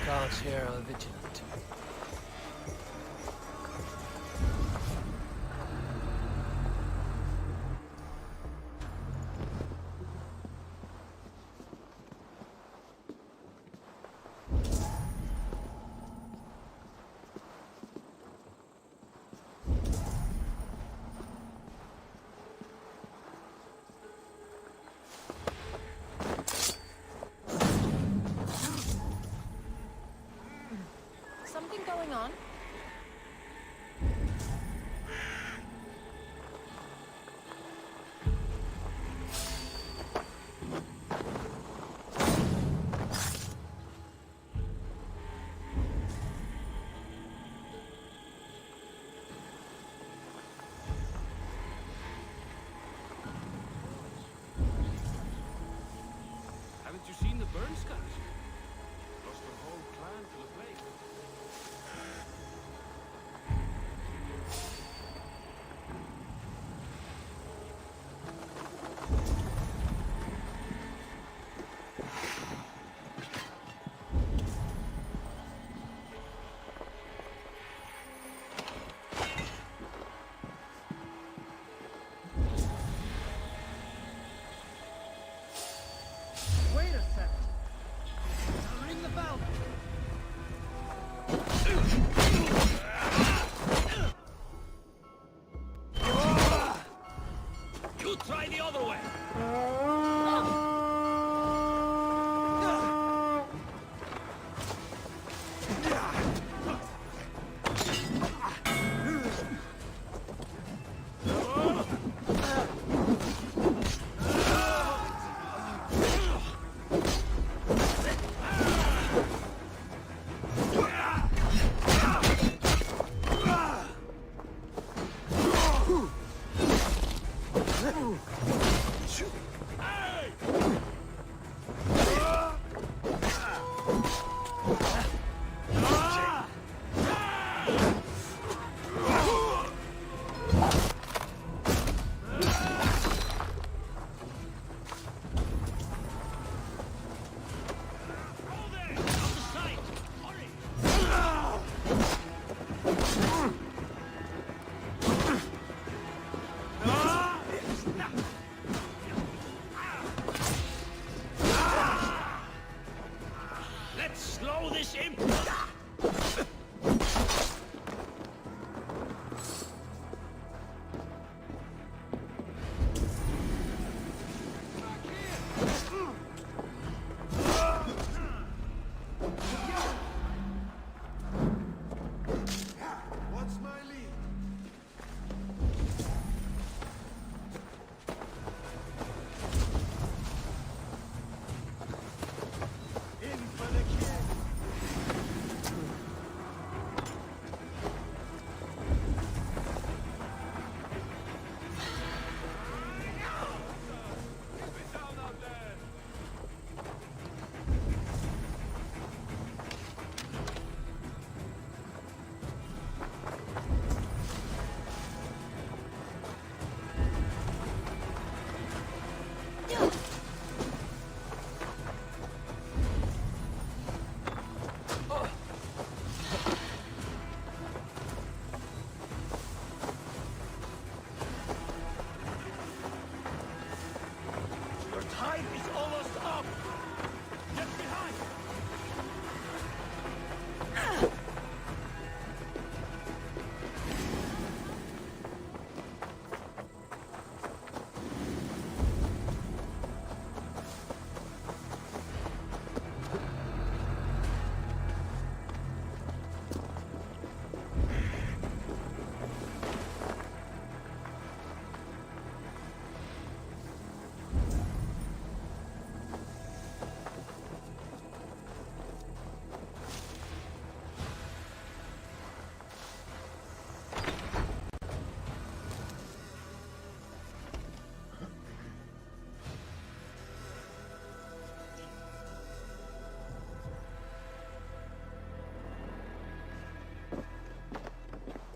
Speaker 2: Guards here are vigilant.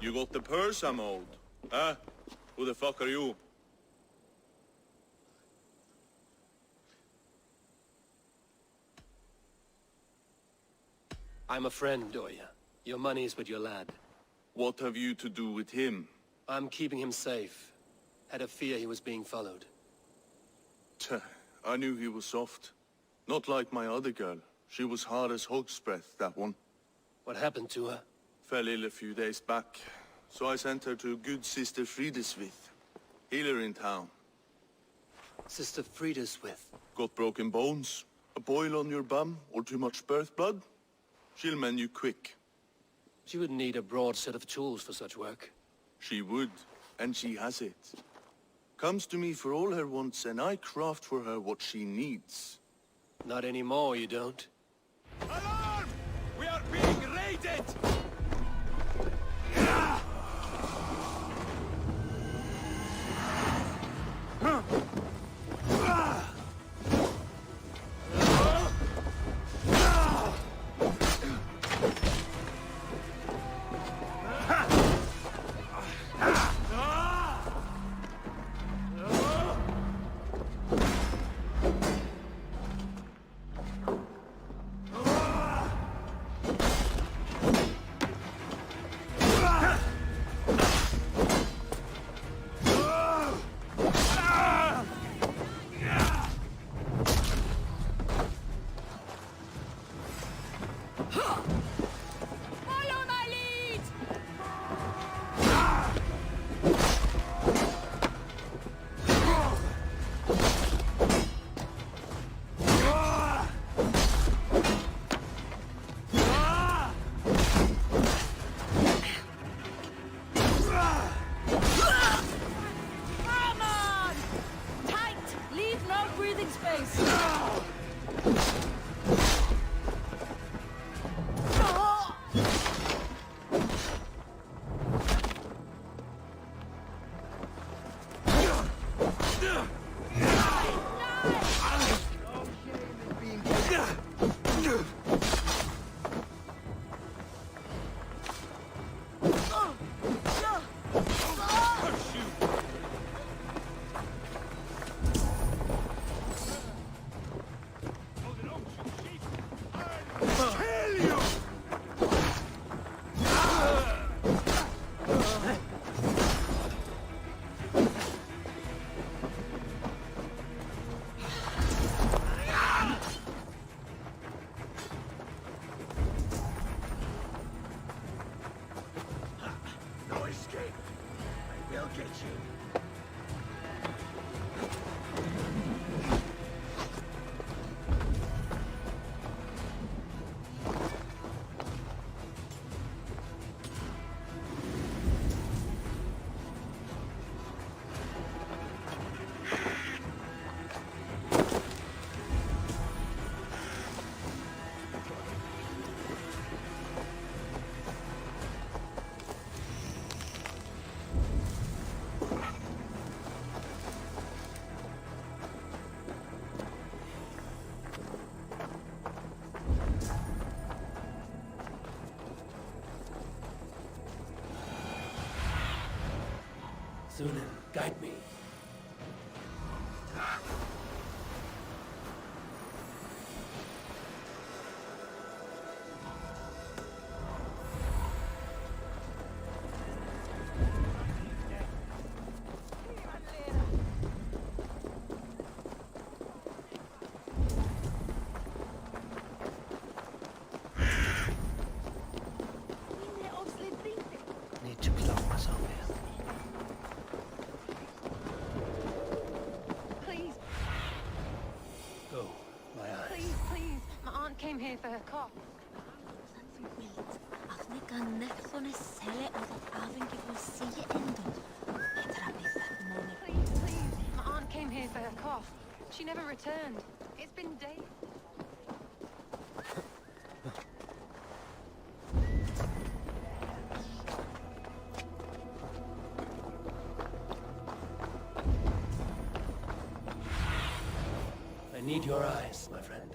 Speaker 11: You got the purse I'm owed? Huh? Who the fuck are you?
Speaker 2: I'm a friend, Doya. Your money is with your lad.
Speaker 11: What have you to do with him?
Speaker 2: I'm keeping him safe. Had a fear he was being followed.
Speaker 11: Tch, I knew he was soft. Not like my other girl. She was hard as hog's breath, that one.
Speaker 2: What happened to her?
Speaker 11: Fell ill a few days back. So I sent her to good Sister Frideswith. Healer in town.
Speaker 2: Sister Frideswith.
Speaker 11: Got broken bones? A boil on your bum? Or too much birth blood? She'll mend you quick.
Speaker 2: She would need a broad set of tools for such work.
Speaker 11: She would, and she has it. Comes to me for all her wants, and I craft for her what she needs.
Speaker 2: Not anymore, you don't.
Speaker 7: Alarm! We are being raided!
Speaker 2: Sunan, guide me. Need to close myself here.
Speaker 13: Please,
Speaker 2: Go, my eyes.
Speaker 13: please, please. My aunt came here for her cough. Please, please. My aunt came here for her cough. She never returned. It's been days.
Speaker 2: I need your eyes, my friend.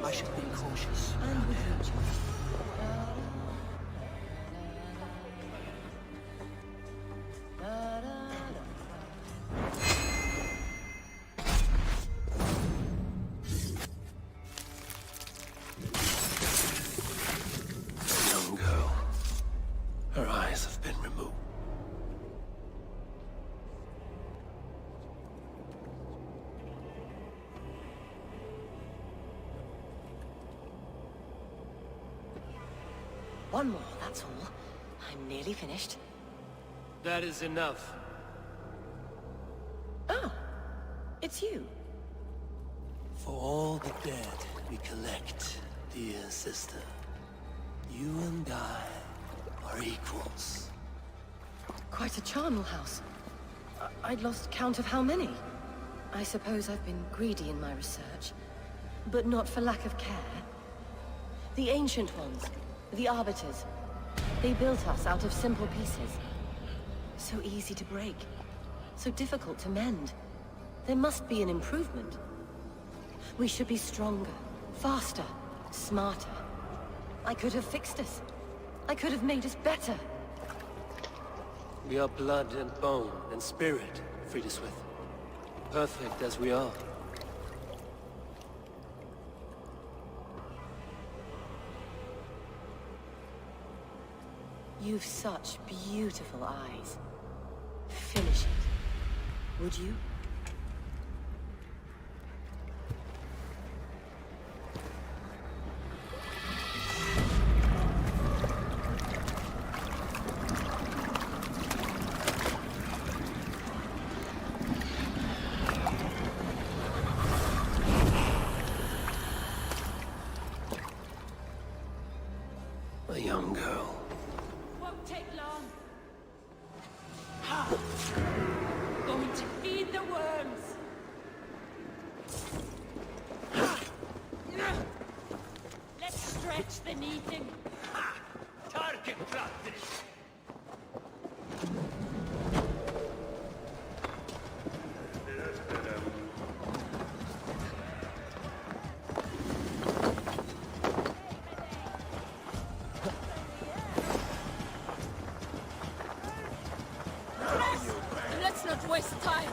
Speaker 6: I should be cautious. And with you.
Speaker 2: Young girl. Her eyes have been removed.
Speaker 14: One more, that's all. I'm nearly finished.
Speaker 2: That is enough.
Speaker 14: Oh, it's you.
Speaker 2: For all the dead we collect, dear sister, you and I are equals.
Speaker 14: Quite a charnel house. I'd lost count of how many. I suppose I've been greedy in my research, but not for lack of care. The ancient ones, the arbiters, they built us out of simple pieces. So easy to break, so difficult to mend. There must be an improvement. We should be stronger, faster, smarter. I could have fixed us. I could have made us better.
Speaker 2: We are blood and bone and spirit, Friedeswith. Perfect as we are.
Speaker 14: You've such beautiful eyes. Finish it, would you?
Speaker 2: A young girl.
Speaker 10: Won't take long. Going to feed the worms. Let's stretch the kneading.
Speaker 7: Target practice.
Speaker 10: Let's not waste time.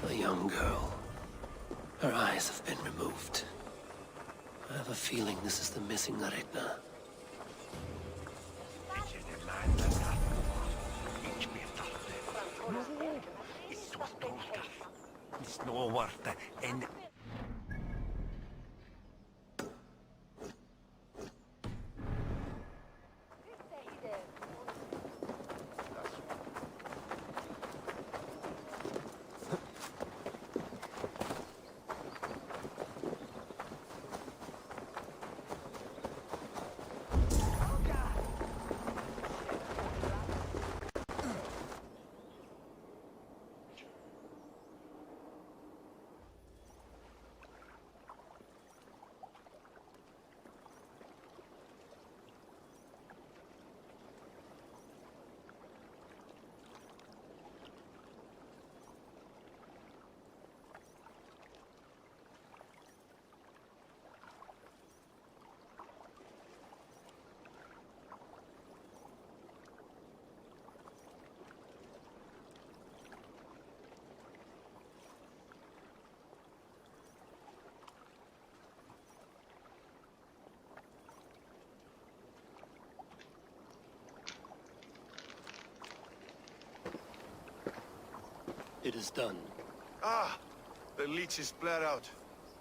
Speaker 2: A young girl. Her eyes have been removed. I have a feeling this is the missing Regna.
Speaker 7: It's no worth it. And
Speaker 2: It is done.
Speaker 8: Ah, the leech is bled out.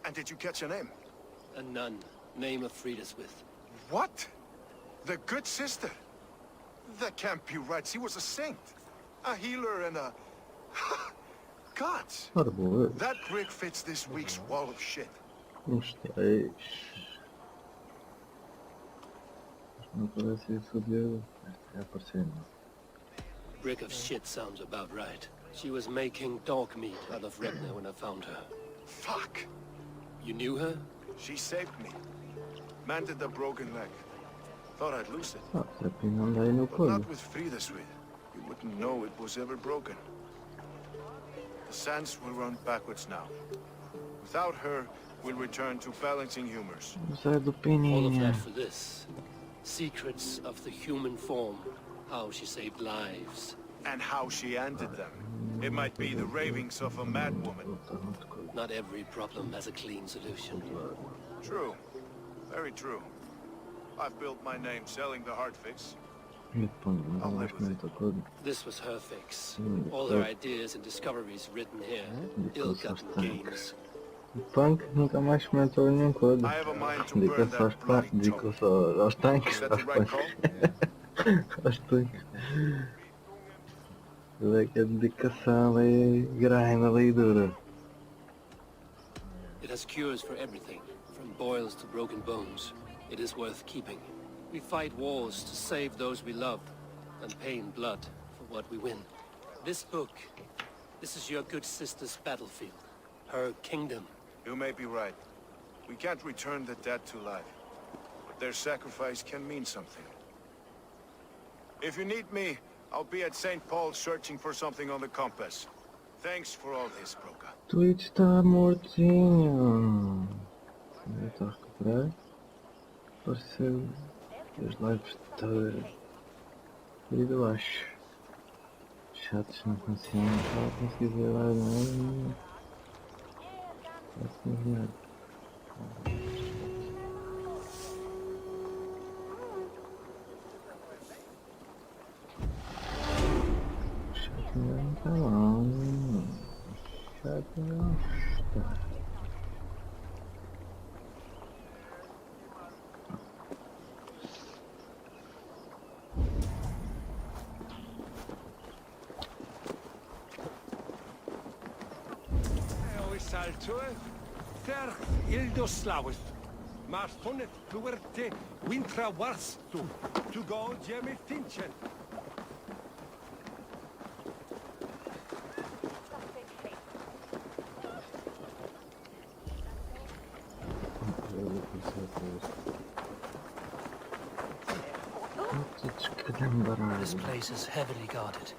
Speaker 8: And did you catch her name?
Speaker 2: A nun, name of Friedeswith.
Speaker 8: What? The good sister? That can't be right. She was a saint. A healer and a... Gods!
Speaker 5: Ora boa.
Speaker 8: That brick fits this week's wall of shit.
Speaker 5: Uns 3. Não parece isso de aparecer, não.
Speaker 2: Brick of shit sounds about right. She was making dog meat out of Regna when I found her.
Speaker 8: Fuck!
Speaker 2: You knew her?
Speaker 8: She saved me. Mended a broken leg. Thought I'd lose it.
Speaker 5: Ah, se não daí no
Speaker 8: But
Speaker 5: colo.
Speaker 8: not with Frida Sweet. You wouldn't know it was ever broken. The sands will run backwards now. Without her, we'll return to balancing humors.
Speaker 5: Sai do
Speaker 2: All of
Speaker 5: pininha.
Speaker 2: that for this. Secrets of the human form. How she saved lives.
Speaker 8: And how she ended them. It might be the ravings of a madwoman.
Speaker 2: Not every problem has a clean solution.
Speaker 8: True. Very true. I've built my name selling the heart fix. I'll live with it.
Speaker 2: This was her fix. All her ideas and discoveries written here. Ill-gotten gains.
Speaker 5: Punk nunca mais experimentou nenhum código.
Speaker 8: I have a mind to
Speaker 5: Dedica
Speaker 8: burn
Speaker 5: só
Speaker 8: that bloody
Speaker 5: dedica só aos tanques,
Speaker 8: Is that
Speaker 5: aos
Speaker 8: the right
Speaker 5: punks. Aos tanques. Ele é que a dedicação é grind ali dura.
Speaker 2: It has cures for everything, from boils to broken bones. It is worth keeping. We fight wars to save those we love, and pay in blood for what we win. This book, this is your good sister's battlefield. Her kingdom.
Speaker 8: You may be right. We can't return the dead to life. But their sacrifice can mean something. If you need me, I'll be at St. Paul's searching for something on the compass. Thanks for all this, Broca.
Speaker 5: Twitch está mortinho. Eu estou a recuperar. Apareceu as lives todas. E de baixo. Chatos não funcionam. Não consegui ver lá nada. Parece enviado. Chato não está bom. Chato não está.
Speaker 7: Saltue, terch ildo slawith, maar funnet pluerte wintra warstu, to go jemi finchen.
Speaker 2: This place is heavily guarded.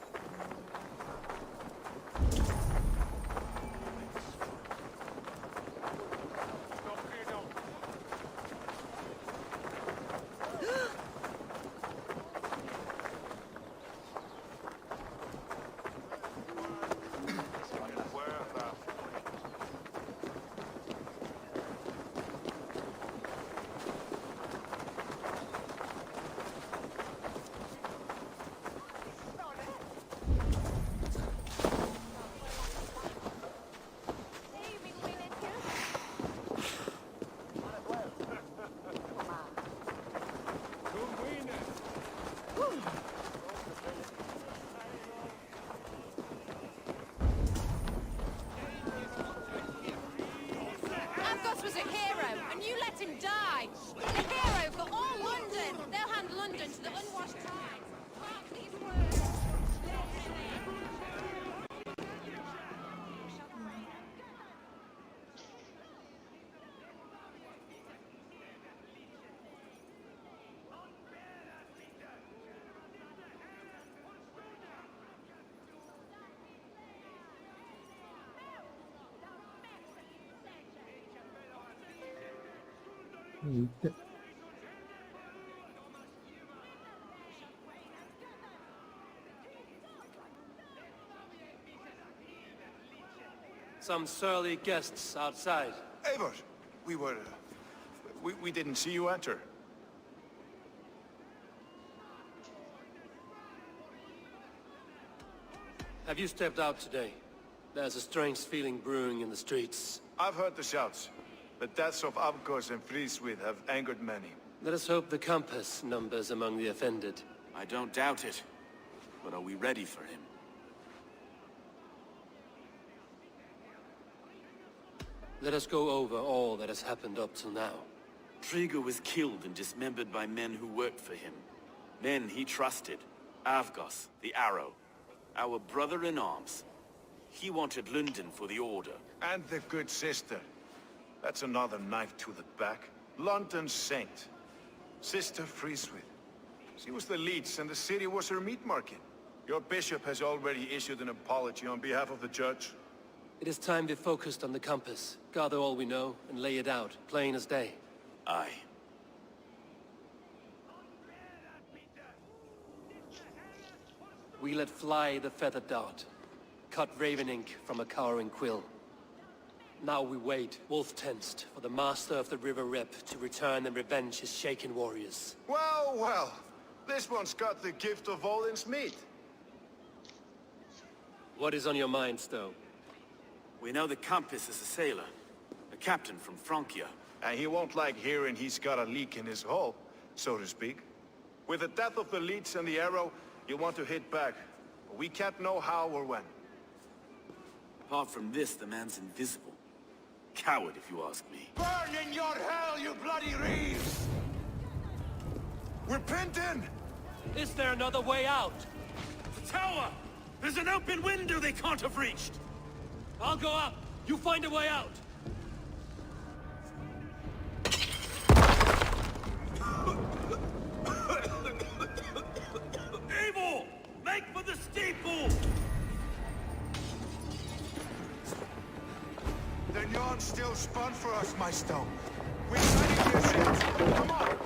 Speaker 10: Was a hero, and you let him die. A hero for all London. They'll hand London to the unwashed tribes. Mark these words.
Speaker 5: Eita.
Speaker 2: Some surly guests outside.
Speaker 8: Eivor, we didn't see you enter.
Speaker 2: Have you stepped out today? There's a strange feeling brewing in the streets.
Speaker 8: I've heard the shouts. The deaths of Avgos and Friswith have angered many.
Speaker 2: Let us hope the compass numbers among the offended.
Speaker 9: I don't doubt it. But are we ready for him?
Speaker 2: Let us go over all that has happened up till now.
Speaker 9: Trigger was killed and dismembered by men who worked for him. Men he trusted. Avgos, the Arrow. Our brother-in-arms. He wanted London for the Order.
Speaker 8: And the good sister. That's another knife to the back. London's saint. Sister Freeswith. She was the leech and the city was her meat market. Your bishop has already issued an apology on behalf of the church.
Speaker 2: It is time we focused on the compass, gather all we know, and lay it out, plain as day.
Speaker 9: Aye.
Speaker 2: We let fly the feathered dart, cut raven ink from a cowering quill. Now we wait, wolf-tensed, for the master of the River Rep to return and revenge his shaken warriors.
Speaker 8: Well, well. This one's got the gift of Odin's meat.
Speaker 2: What is on your mind, Stowe?
Speaker 9: We know the compass is a sailor. A captain from Francia.
Speaker 8: And he won't like hearing he's got a leak in his hull, so to speak. With the death of the leech and the arrow, you want to hit back. But we can't know how or when.
Speaker 9: Apart from this, the man's invisible. Coward, if you ask me.
Speaker 8: Burn in your hell, you bloody reeves! We're pinned in!
Speaker 2: Is there another way out?
Speaker 9: The tower! There's an open window they can't have reached!
Speaker 2: I'll go up! You find a way out!
Speaker 9: Eivor! Make for the steeple!
Speaker 8: The yarn's still spun for us, my stone. We're ready to ships. Come on!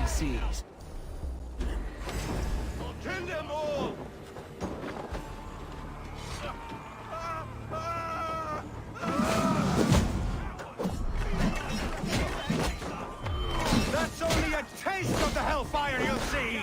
Speaker 2: Seas.
Speaker 8: Kill them all! That's only a taste of the hellfire you'll see!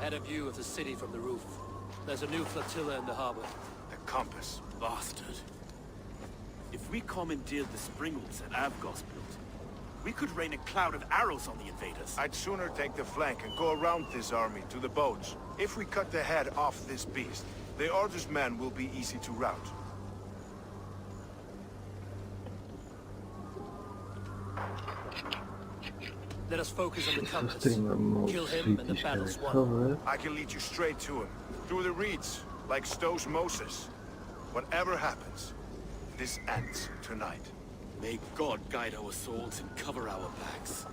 Speaker 2: had a view of the city from the roof. There's a new flotilla in the harbor.
Speaker 8: The compass.
Speaker 9: Bastard. If we commandeered the springles that Avgos built, we could rain a cloud of arrows on the invaders.
Speaker 8: I'd sooner take the flank and go around this army to the boats. If we cut the head off this beast, the Order's men will be easy to rout.
Speaker 2: Let us focus on the compass.
Speaker 5: Streamer
Speaker 2: Kill him and the battle's won.
Speaker 5: cover.
Speaker 8: I can lead you straight to him, through the reeds, like Stowe's Moses. Whatever happens, this ends tonight.
Speaker 9: May God guide our souls and cover our backs.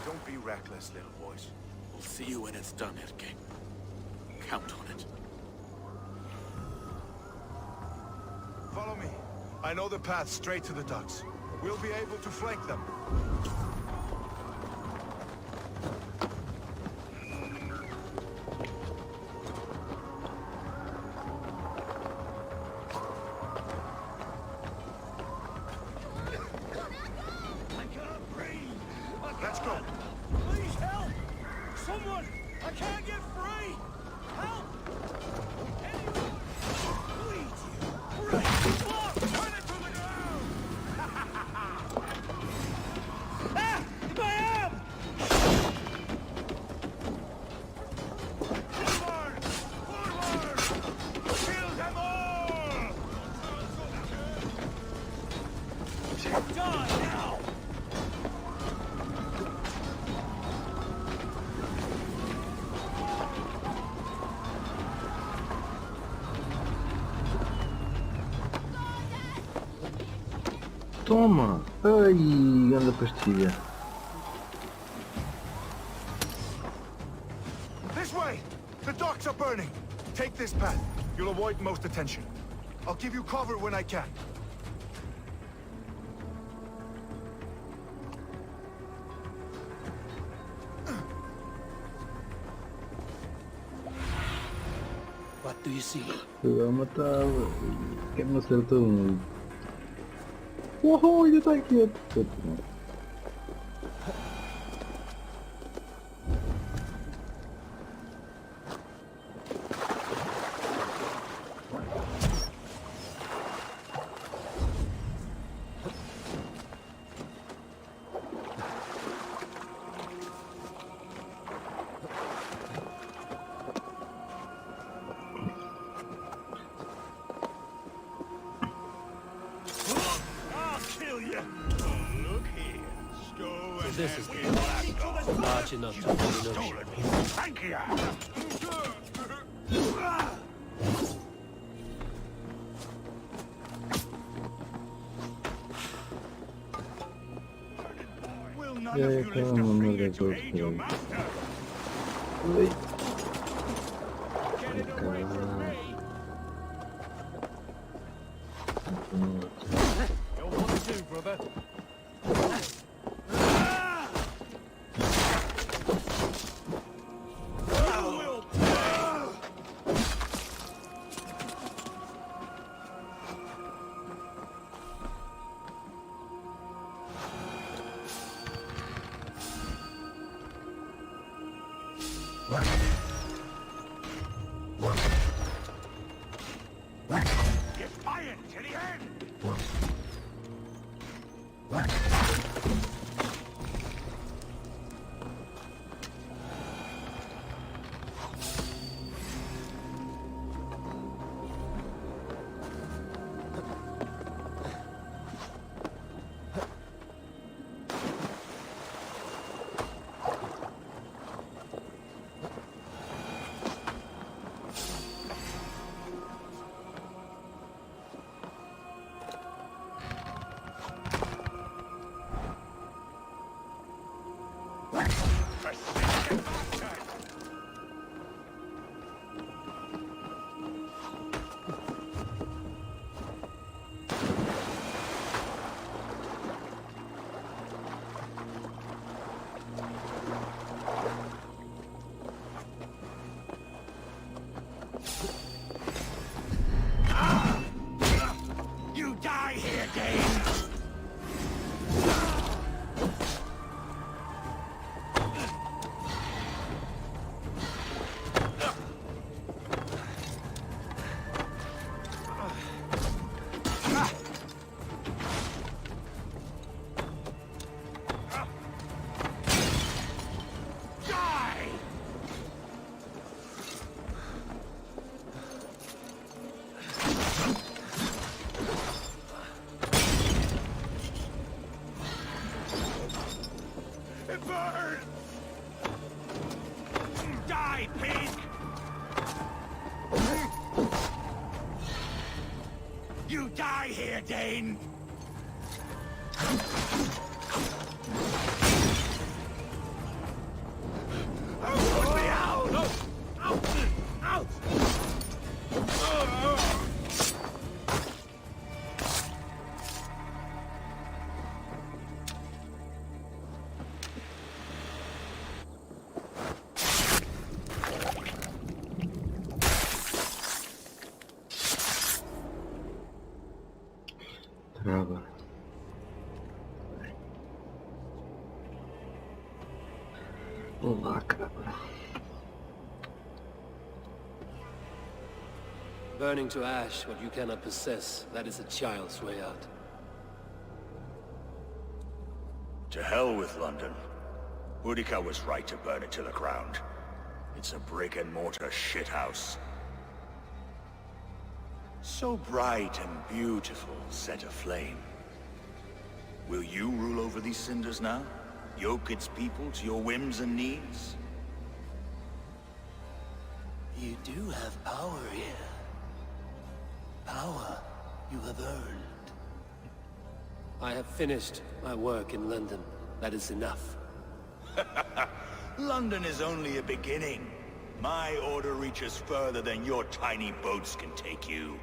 Speaker 8: Don't be reckless, little boys.
Speaker 9: We'll see you when it's done, Erke. Count on it.
Speaker 8: Follow me. I know the path straight to the docks. We'll be able to flank them. Let's go.
Speaker 7: Please help! Someone! I can't get free! Help! Anyone! Please! Break! Lock! Turn it to the ground! Ah! My arm! Forward! Forward! Kill them all! Die now!
Speaker 5: Toma! Ai, anda pastilha.
Speaker 8: This way! The docks are burning! Take this path. You'll avoid most attention. I'll give you cover when I can.
Speaker 2: What do you see?
Speaker 5: Eu matava. Quem me acertou muito? Oh, ainda tá aqui.
Speaker 7: I'll kill you! Look here. Stowe
Speaker 2: So
Speaker 7: and
Speaker 2: this is
Speaker 7: that
Speaker 2: the large enough to hold an ocean.
Speaker 8: Thank you!
Speaker 7: Will none
Speaker 5: Yeah,
Speaker 7: of you
Speaker 5: come
Speaker 7: lift a
Speaker 5: on,
Speaker 7: finger
Speaker 5: mother
Speaker 7: to
Speaker 5: goes
Speaker 7: aid your
Speaker 5: for it.
Speaker 7: master?
Speaker 5: Oi.
Speaker 7: Get it away from me! You'll want to do, brother. You will pay! Get fired, to the end! You die here, Dane! Put me out! No! Out! Out!
Speaker 5: Trava. Olá, cara.
Speaker 2: Burning to ash what you cannot possess, that is a child's way out.
Speaker 15: To hell with London. Boudica was right to burn it to the ground. It's a brick-and-mortar shithouse. So bright and beautiful, set aflame. Will you rule over these cinders now? Yoke its people to your whims and needs?
Speaker 2: You do have power here. Power you have earned. I have finished my work in London. That is enough.
Speaker 15: London is only a beginning. My order reaches further than your tiny boats can take you.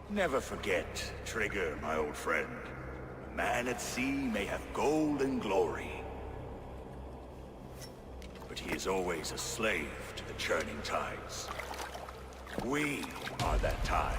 Speaker 15: Never forget, Trigger, my old friend. A man at sea may have gold and glory, but he is always a slave to the churning tides. We are that tide.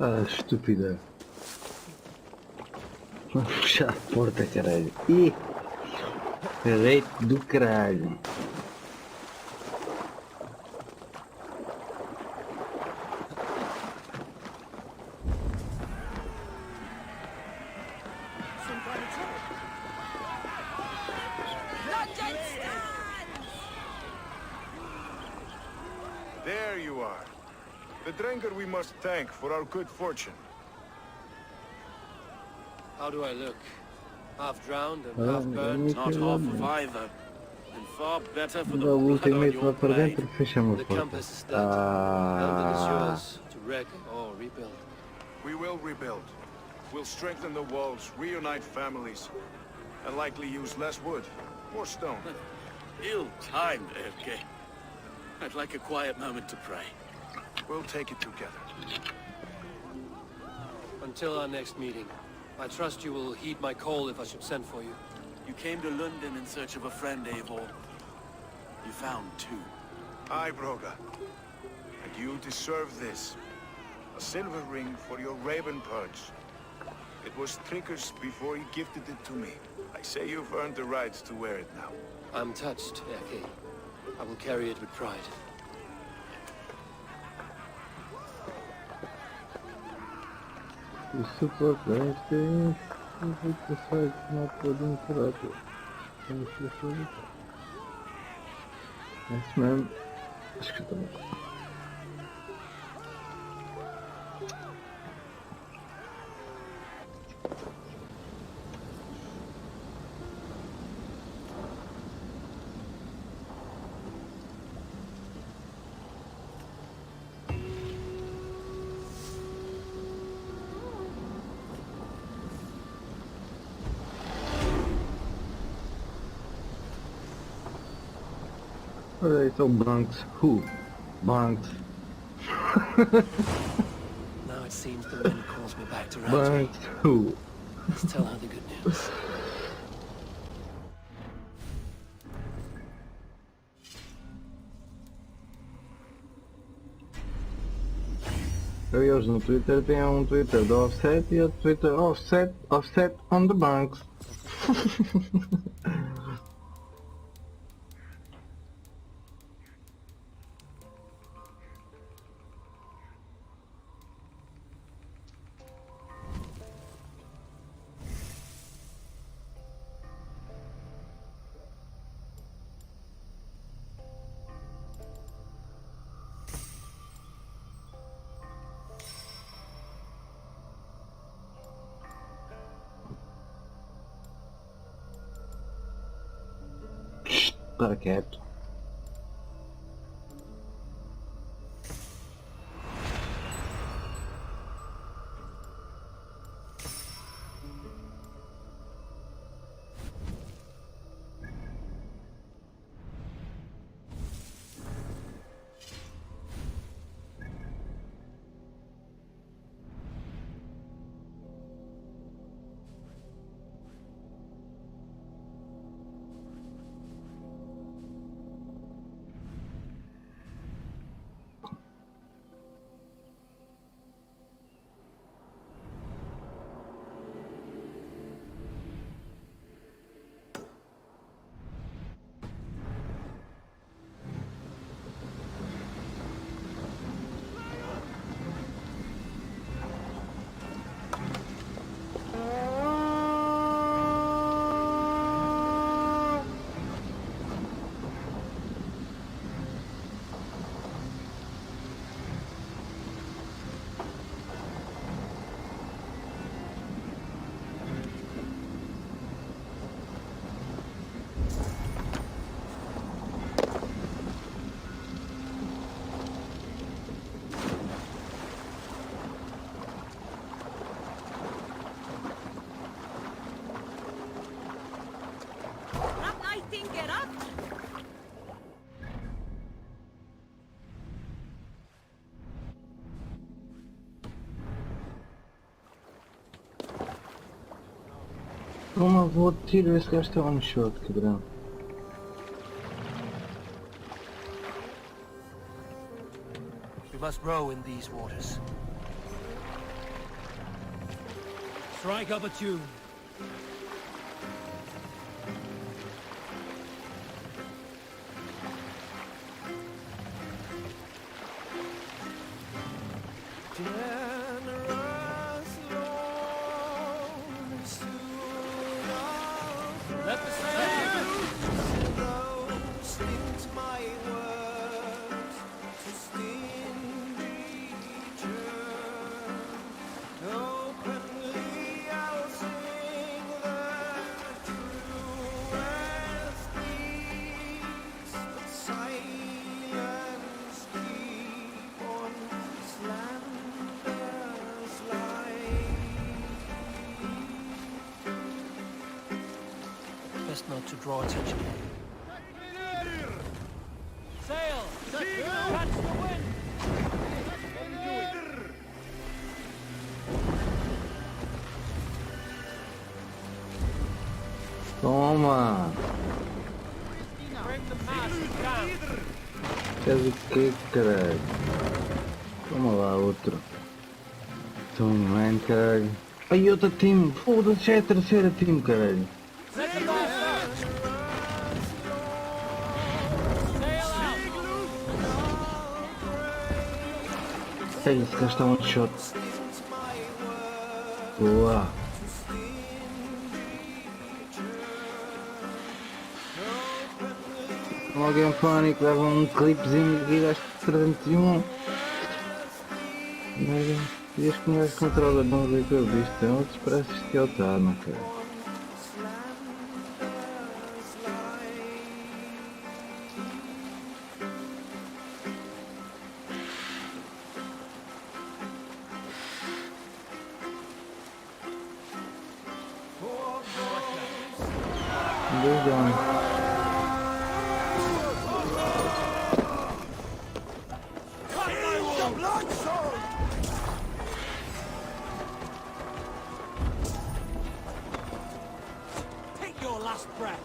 Speaker 5: Ah, estúpida. Vamos fechar a porta, caralho. Ih! Direito do caralho.
Speaker 8: There you are. The drinker we must thank for our good fortune.
Speaker 2: How do I look? Half drowned and
Speaker 5: Ah,
Speaker 2: half burned?
Speaker 9: Not half of either. And far better for the
Speaker 5: Dá o
Speaker 9: blood on
Speaker 5: ultimate
Speaker 9: your
Speaker 5: lá para
Speaker 9: blade.
Speaker 5: dentro, fecha-me
Speaker 2: The
Speaker 5: a porta.
Speaker 2: compass is dead. London is
Speaker 5: Ah,
Speaker 2: yours to wreck or rebuild.
Speaker 8: We will rebuild. We'll strengthen the walls, reunite families, and likely use less wood, more stone.
Speaker 9: Ill-timed, Erke. I'd like a quiet moment to pray.
Speaker 8: We'll take it together.
Speaker 2: Until our next meeting, I trust you will heed my call if I should send for you.
Speaker 9: You came to London in search of a friend, Eivor. You found two.
Speaker 8: Aye, Broga. And you deserve this. A silver ring for your raven purge. It was Trigger's before he gifted it to me. I say you've earned the right to wear it now.
Speaker 2: I'm touched, Erke. I will carry it with pride.
Speaker 5: isso proteste. Eu vou passar aqui na porta de caráter. Vamos fazer. É isso mesmo. Acho que também. Alright, so Banks. Who? Banks.
Speaker 2: Now it seems the wind calls me back to Ramsey.
Speaker 5: Banks. Who?
Speaker 2: Let's tell her the good news.
Speaker 5: Eles no Twitter têm um Twitter do Offset e outro Twitter Offset on the Banks. Para quieto. Uma vou tirar esse gajo está one shot, cabrão.
Speaker 2: We must row in these waters. Strike up a tune. Let the sail best not to draw attention. Sail! Catch the wind!
Speaker 5: Toma!
Speaker 2: Bring the mast down!
Speaker 5: Queres o que, caralho? Toma lá, outro. Toma, man, caralho. Ai, outro time! Foda-se, já é a terceira time, caralho. É isso, gajo está one shot. Boa! Alguém fónico, leva um clipezinho aqui, gajo 301. E as que não controla não ver que eu vi isto, é outros parece que ele está, não quero.
Speaker 2: Take your last breath!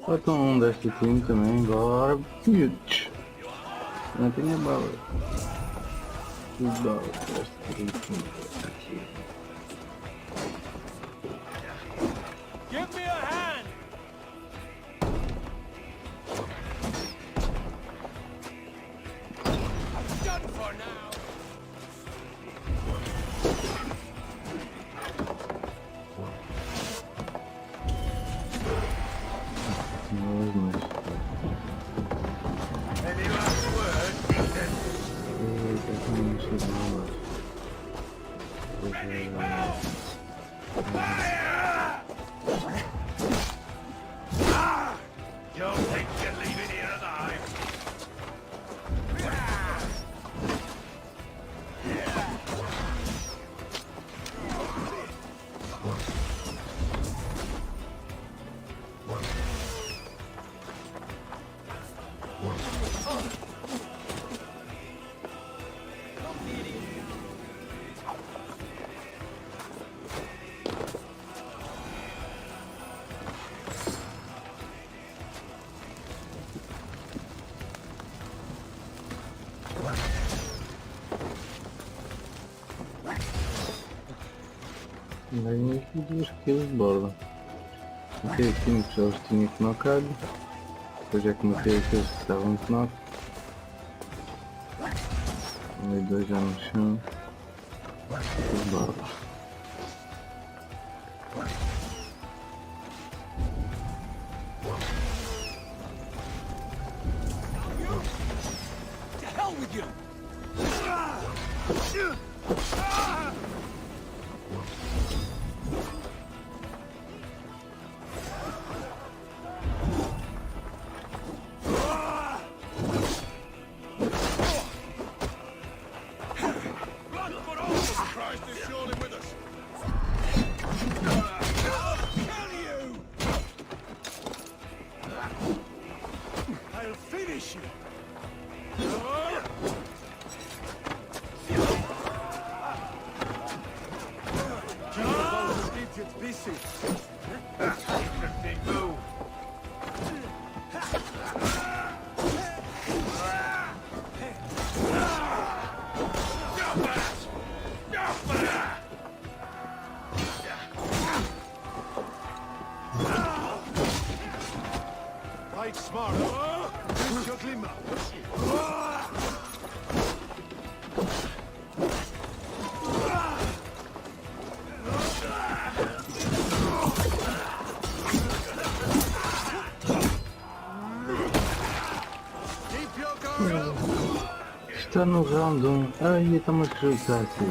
Speaker 5: Falta um deste time também, agora, putz. Não tinha bala. Tudo bala deste time.
Speaker 2: Give me a hand! I'm done for now!
Speaker 8: Any last word, Ethan?
Speaker 5: Eita, que não chega não, mano. Ganhei aqui 2 kills de borda. Matei aqui que já os tinha knocado. Depois é que matei aqueles que estavam de knock. Tomei 2 já no chão. De borda.
Speaker 7: To hell with you! I'll finish you! Idiot busy. Interesting move. Fight smart. Use your glimmer.
Speaker 5: Está no round 1. Ai, está-me a acreditar aqui.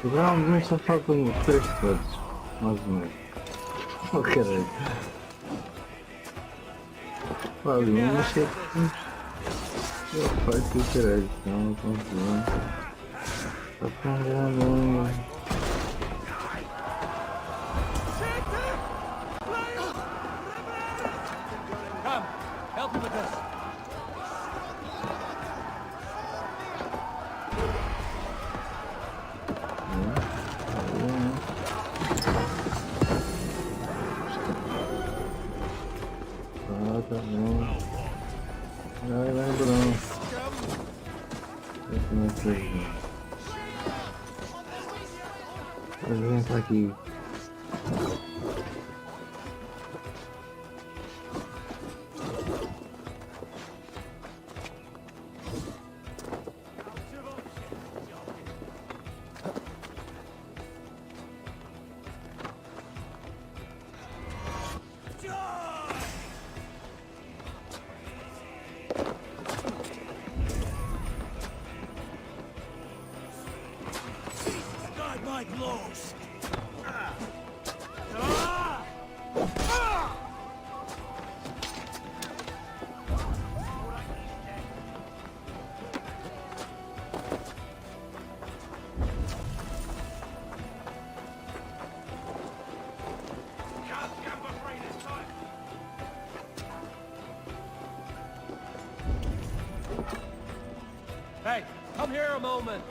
Speaker 5: O round 1 só faltam 3 todos. Mais ou menos. Oh caralho. Vale, mas é que... Eu faço o caralho. Não, confusão. Está pegando.
Speaker 7: Come, help me with this.
Speaker 5: Tá bom. Vai, Bruno. Como é que é? Vem pra aqui.
Speaker 7: My blows. Hey, come here a moment.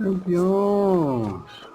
Speaker 5: Campeões!